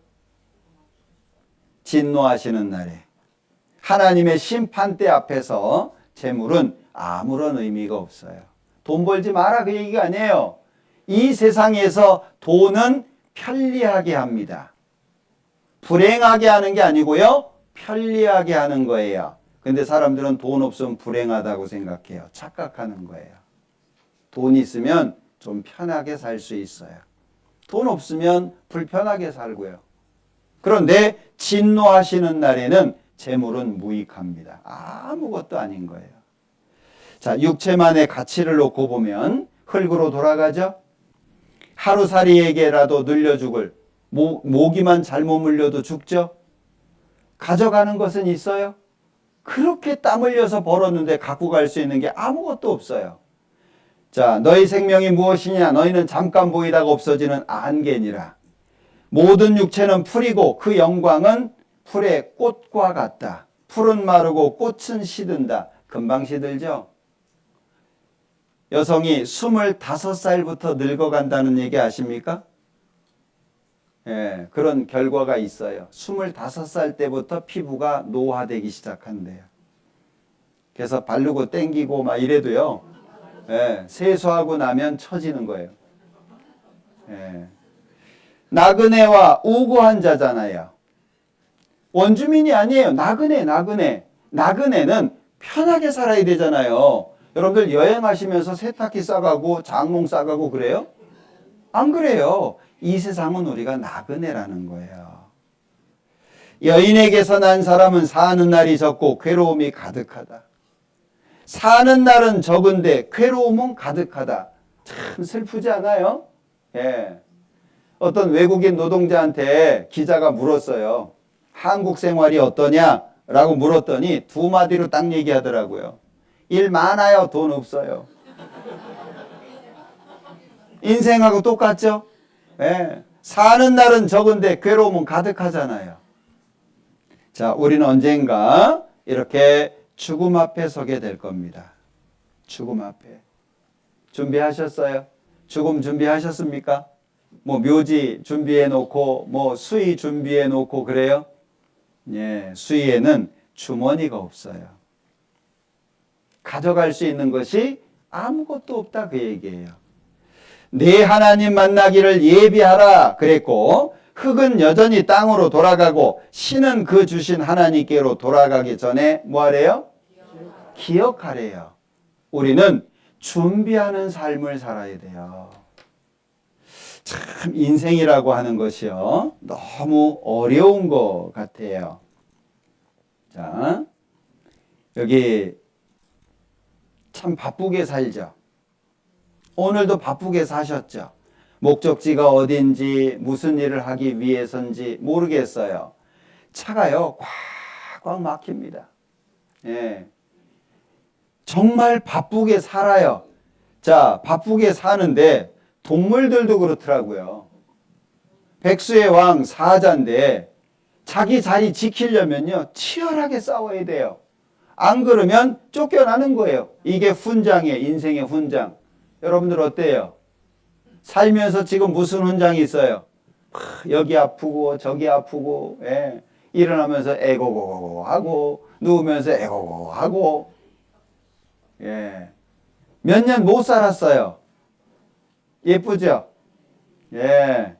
진노하시는 날에. 하나님의 심판대 앞에서 재물은 아무런 의미가 없어요. 돈 벌지 마라 그 얘기가 아니에요. 이 세상에서 돈은 편리하게 합니다. 불행하게 하는 게 아니고요. 편리하게 하는 거예요. 근데 사람들은 돈 없으면 불행하다고 생각해요. 착각하는 거예요. 돈 있으면 좀 편하게 살 수 있어요. 돈 없으면 불편하게 살고요. 그런데 진노하시는 날에는 재물은 무익합니다. 아무것도 아닌 거예요. 자, 육체만의 가치를 놓고 보면 흙으로 돌아가죠. 하루살이에게라도 늘려 죽을 모기만 잘못 물려도 죽죠. 가져가는 것은 있어요? 그렇게 땀 흘려서 벌었는데 갖고 갈 수 있는 게 아무것도 없어요. 자, 너희 생명이 무엇이냐? 너희는 잠깐 보이다가 없어지는 안개니라. 모든 육체는 풀이고 그 영광은 풀의 꽃과 같다. 풀은 마르고 꽃은 시든다. 금방 시들죠? 여성이 25살부터 늙어간다는 얘기 아십니까? 예, 그런 결과가 있어요. 25살 때부터 피부가 노화되기 시작한대요. 그래서 바르고 땡기고 막 이래도요. 예, 세수하고 나면 처지는 거예요. 예. 나그네와 우고한 자잖아요. 원주민이 아니에요. 나그네. 나그네는 편하게 살아야 되잖아요. 여러분들 여행하시면서 세탁기 싸가고 장롱 싸가고 그래요? 안 그래요. 이 세상은 우리가 나그네라는 거예요. 여인에게서 난 사람은 사는 날이 적고 괴로움이 가득하다. 사는 날은 적은데 괴로움은 가득하다. 참 슬프지 않아요? 예. 어떤 외국인 노동자한테 기자가 물었어요. 한국 생활이 어떠냐? 라고 물었더니 두 마디로 딱 얘기하더라고요. 일 많아요. 돈 없어요. 인생하고 똑같죠? 예. 사는 날은 적은데 괴로움은 가득하잖아요. 자, 우리는 언젠가 이렇게 죽음 앞에 서게 될 겁니다. 죽음 앞에. 준비하셨어요? 죽음 준비하셨습니까? 뭐 묘지 준비해 놓고 뭐 수의 준비해 놓고 그래요? 예, 수의에는 주머니가 없어요. 가져갈 수 있는 것이 아무것도 없다 그 얘기예요. 내 하나님 만나기를 예비하라 그랬고 흙은 여전히 땅으로 돌아가고 신은 그 주신 하나님께로 돌아가기 전에 뭐 하래요? 기억하래요. 우리는 준비하는 삶을 살아야 돼요. 참 인생이라고 하는 것이요. 너무 어려운 것 같아요. 자, 여기 참 바쁘게 살죠. 오늘도 바쁘게 사셨죠. 목적지가 어딘지 무슨 일을 하기 위해서인지 모르겠어요. 차가요 꽉꽉 막힙니다. 예. 정말 바쁘게 살아요. 자, 바쁘게 사는데 동물들도 그렇더라고요. 백수의 왕 사자인데 자기 자리 지키려면요 치열하게 싸워야 돼요. 안 그러면 쫓겨나는 거예요. 이게 훈장이에요. 인생의 훈장. 여러분들 어때요? 살면서 지금 무슨 훈장이 있어요? 여기 아프고 저기 아프고 예. 일어나면서 에고고고 하고 누우면서 에고고 하고 예. 몇 년 못 살았어요. 예쁘죠? 예.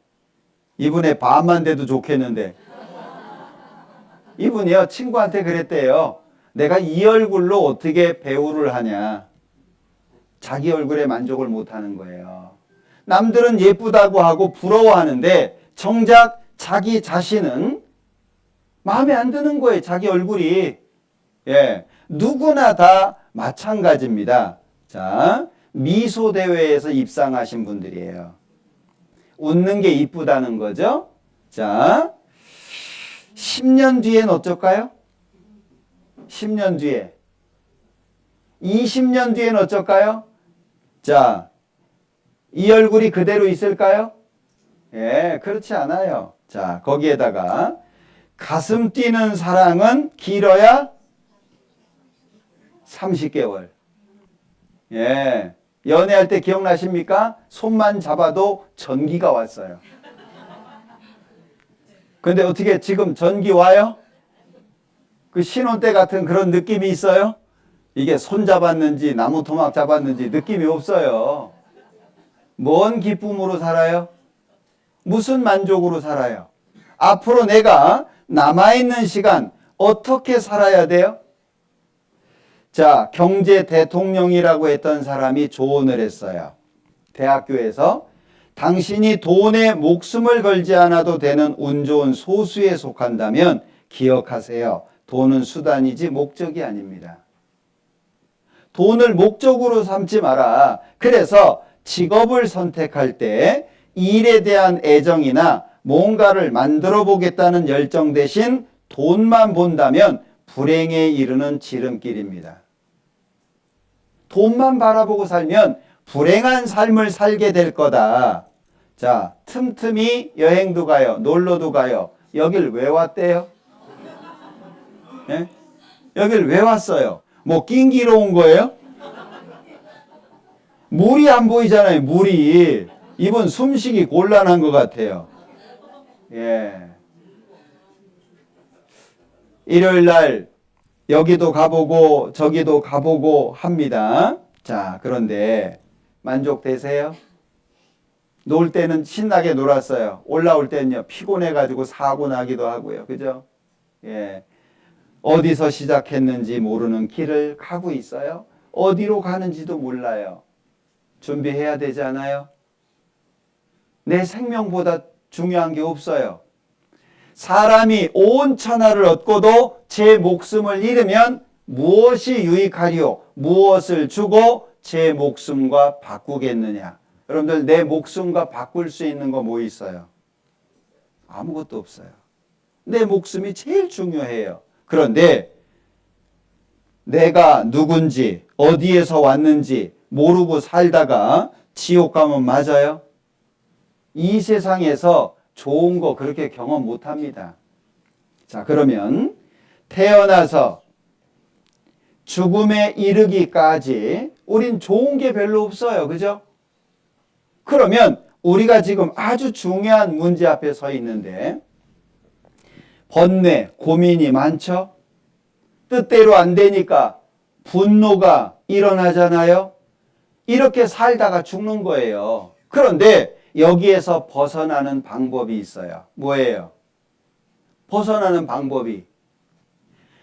이분의 반만 돼도 좋겠는데 이분이요 친구한테 그랬대요. 내가 이 얼굴로 어떻게 배우를 하냐. 자기 얼굴에 만족을 못하는 거예요. 남들은 예쁘다고 하고 부러워하는데 정작 자기 자신은 마음에 안 드는 거예요. 자기 얼굴이. 예, 누구나 다 마찬가지입니다. 자, 미소 대회에서 입상하신 분들이에요. 웃는 게 이쁘다는 거죠. 자, 10년 뒤엔 어쩔까요? 10년 뒤에. 20년 뒤엔 어쩔까요? 자, 이 얼굴이 그대로 있을까요? 예, 그렇지 않아요. 자, 거기에다가 가슴 뛰는 사랑은 길어야 30개월. 예, 연애할 때 기억나십니까? 손만 잡아도 전기가 왔어요. 근데 어떻게 지금 전기 와요? 그 신혼 때 같은 그런 느낌이 있어요? 이게 손 잡았는지 나무 토막 잡았는지 느낌이 없어요. 뭔 기쁨으로 살아요? 무슨 만족으로 살아요? 앞으로 내가 남아있는 시간 어떻게 살아야 돼요? 자, 경제 대통령이라고 했던 사람이 조언을 했어요. 대학교에서 당신이 돈에 목숨을 걸지 않아도 되는 운 좋은 소수에 속한다면 기억하세요. 돈은 수단이지 목적이 아닙니다. 돈을 목적으로 삼지 마라. 그래서 직업을 선택할 때 일에 대한 애정이나 뭔가를 만들어 보겠다는 열정 대신 돈만 본다면 불행에 이르는 지름길입니다. 돈만 바라보고 살면 불행한 삶을 살게 될 거다. 자, 틈틈이 여행도 가요. 놀러도 가요. 여길 왜 왔대요? 예? 여길 왜 왔어요? 뭐 낑기러 온 거예요? 물이 안 보이잖아요. 물이. 이분 숨쉬기 곤란한 것 같아요. 예. 일요일 날 여기도 가보고 저기도 가보고 합니다. 자, 그런데 만족되세요? 놀 때는 신나게 놀았어요. 올라올 때는요, 피곤해가지고 사고 나기도 하고요. 그죠? 예. 어디서 시작했는지 모르는 길을 가고 있어요. 어디로 가는지도 몰라요. 준비해야 되지 않아요? 내 생명보다 중요한 게 없어요. 사람이 온 천하를 얻고도 제 목숨을 잃으면 무엇이 유익하리요? 무엇을 주고 제 목숨과 바꾸겠느냐? 여러분들, 내 목숨과 바꿀 수 있는 거 뭐 있어요? 아무것도 없어요. 내 목숨이 제일 중요해요. 그런데 내가 누군지 어디에서 왔는지 모르고 살다가 지옥 가면 맞아요? 이 세상에서 좋은 거 그렇게 경험 못 합니다. 자, 그러면 태어나서 죽음에 이르기까지 우린 좋은 게 별로 없어요. 그죠? 그러면 우리가 지금 아주 중요한 문제 앞에 서 있는데 번뇌, 고민이 많죠? 뜻대로 안 되니까 분노가 일어나잖아요? 이렇게 살다가 죽는 거예요. 그런데 여기에서 벗어나는 방법이 있어요. 뭐예요? 벗어나는 방법이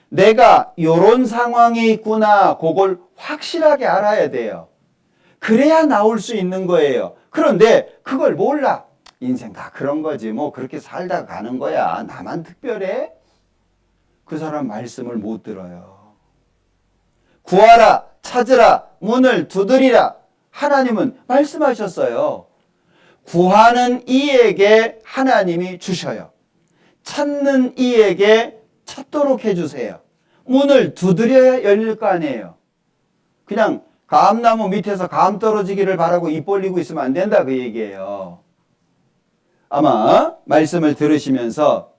내가 이런 상황에 있구나, 그걸 확실하게 알아야 돼요. 그래야 나올 수 있는 거예요. 그런데 그걸 몰라. 인생 다 그런 거지. 뭐 그렇게 살다 가는 거야. 나만 특별해? 그 사람 말씀을 못 들어요. 구하라, 찾으라, 문을 두드리라. 하나님은 말씀하셨어요. 구하는 이에게 하나님이 주셔요. 찾는 이에게 찾도록 해주세요. 문을 두드려야 열릴 거 아니에요. 그냥 감나무 밑에서 감 떨어지기를 바라고 입 벌리고 있으면 안 된다, 그 얘기예요. 아마 말씀을 들으시면서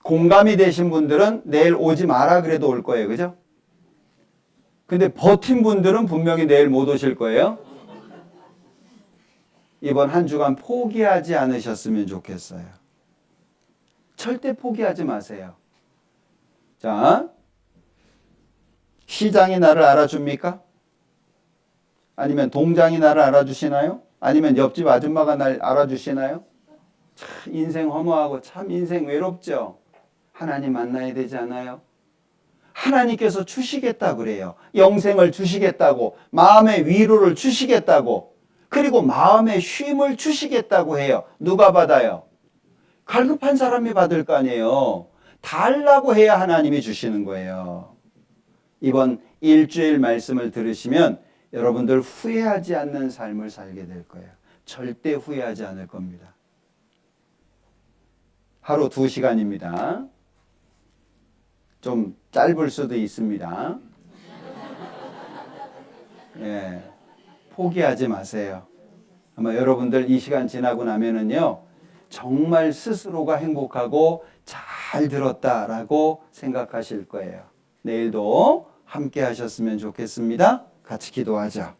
공감이 되신 분들은 내일 오지 마라 그래도 올 거예요. 그죠? 근데 버틴 분들은 분명히 내일 못 오실 거예요. 이번 한 주간 포기하지 않으셨으면 좋겠어요. 절대 포기하지 마세요. 자, 시장이 나를 알아줍니까? 아니면 동장이 나를 알아주시나요? 아니면 옆집 아줌마가 날 알아주시나요? 참 인생 허무하고 참 인생 외롭죠? 하나님 만나야 되지 않아요? 하나님께서 주시겠다 그래요. 영생을 주시겠다고, 마음의 위로를 주시겠다고, 그리고 마음의 쉼을 주시겠다고 해요. 누가 받아요? 갈급한 사람이 받을 거 아니에요. 달라고 해야 하나님이 주시는 거예요. 이번 일주일 말씀을 들으시면 여러분들 후회하지 않는 삶을 살게 될 거예요. 절대 후회하지 않을 겁니다. 하루 2시간입니다. 좀 짧을 수도 있습니다. 예, 포기하지 마세요. 아마 여러분들 이 시간 지나고 나면은요, 정말 스스로가 행복하고 잘 들었다라고 생각하실 거예요. 내일도 함께 하셨으면 좋겠습니다. 같이 기도하자.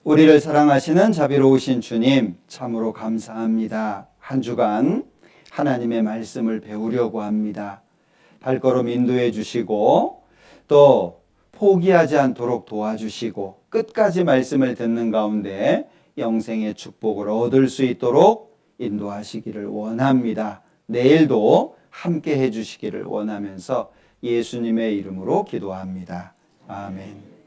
우리를 사랑하시는 자비로우신 주님, 참으로 감사합니다. 한 주간 하나님의 말씀을 배우려고 합니다. 발걸음 인도해 주시고 또 포기하지 않도록 도와주시고 끝까지 말씀을 듣는 가운데 영생의 축복을 얻을 수 있도록 인도하시기를 원합니다. 내일도 함께 해주시기를 원하면서 예수님의 이름으로 기도합니다. 아멘.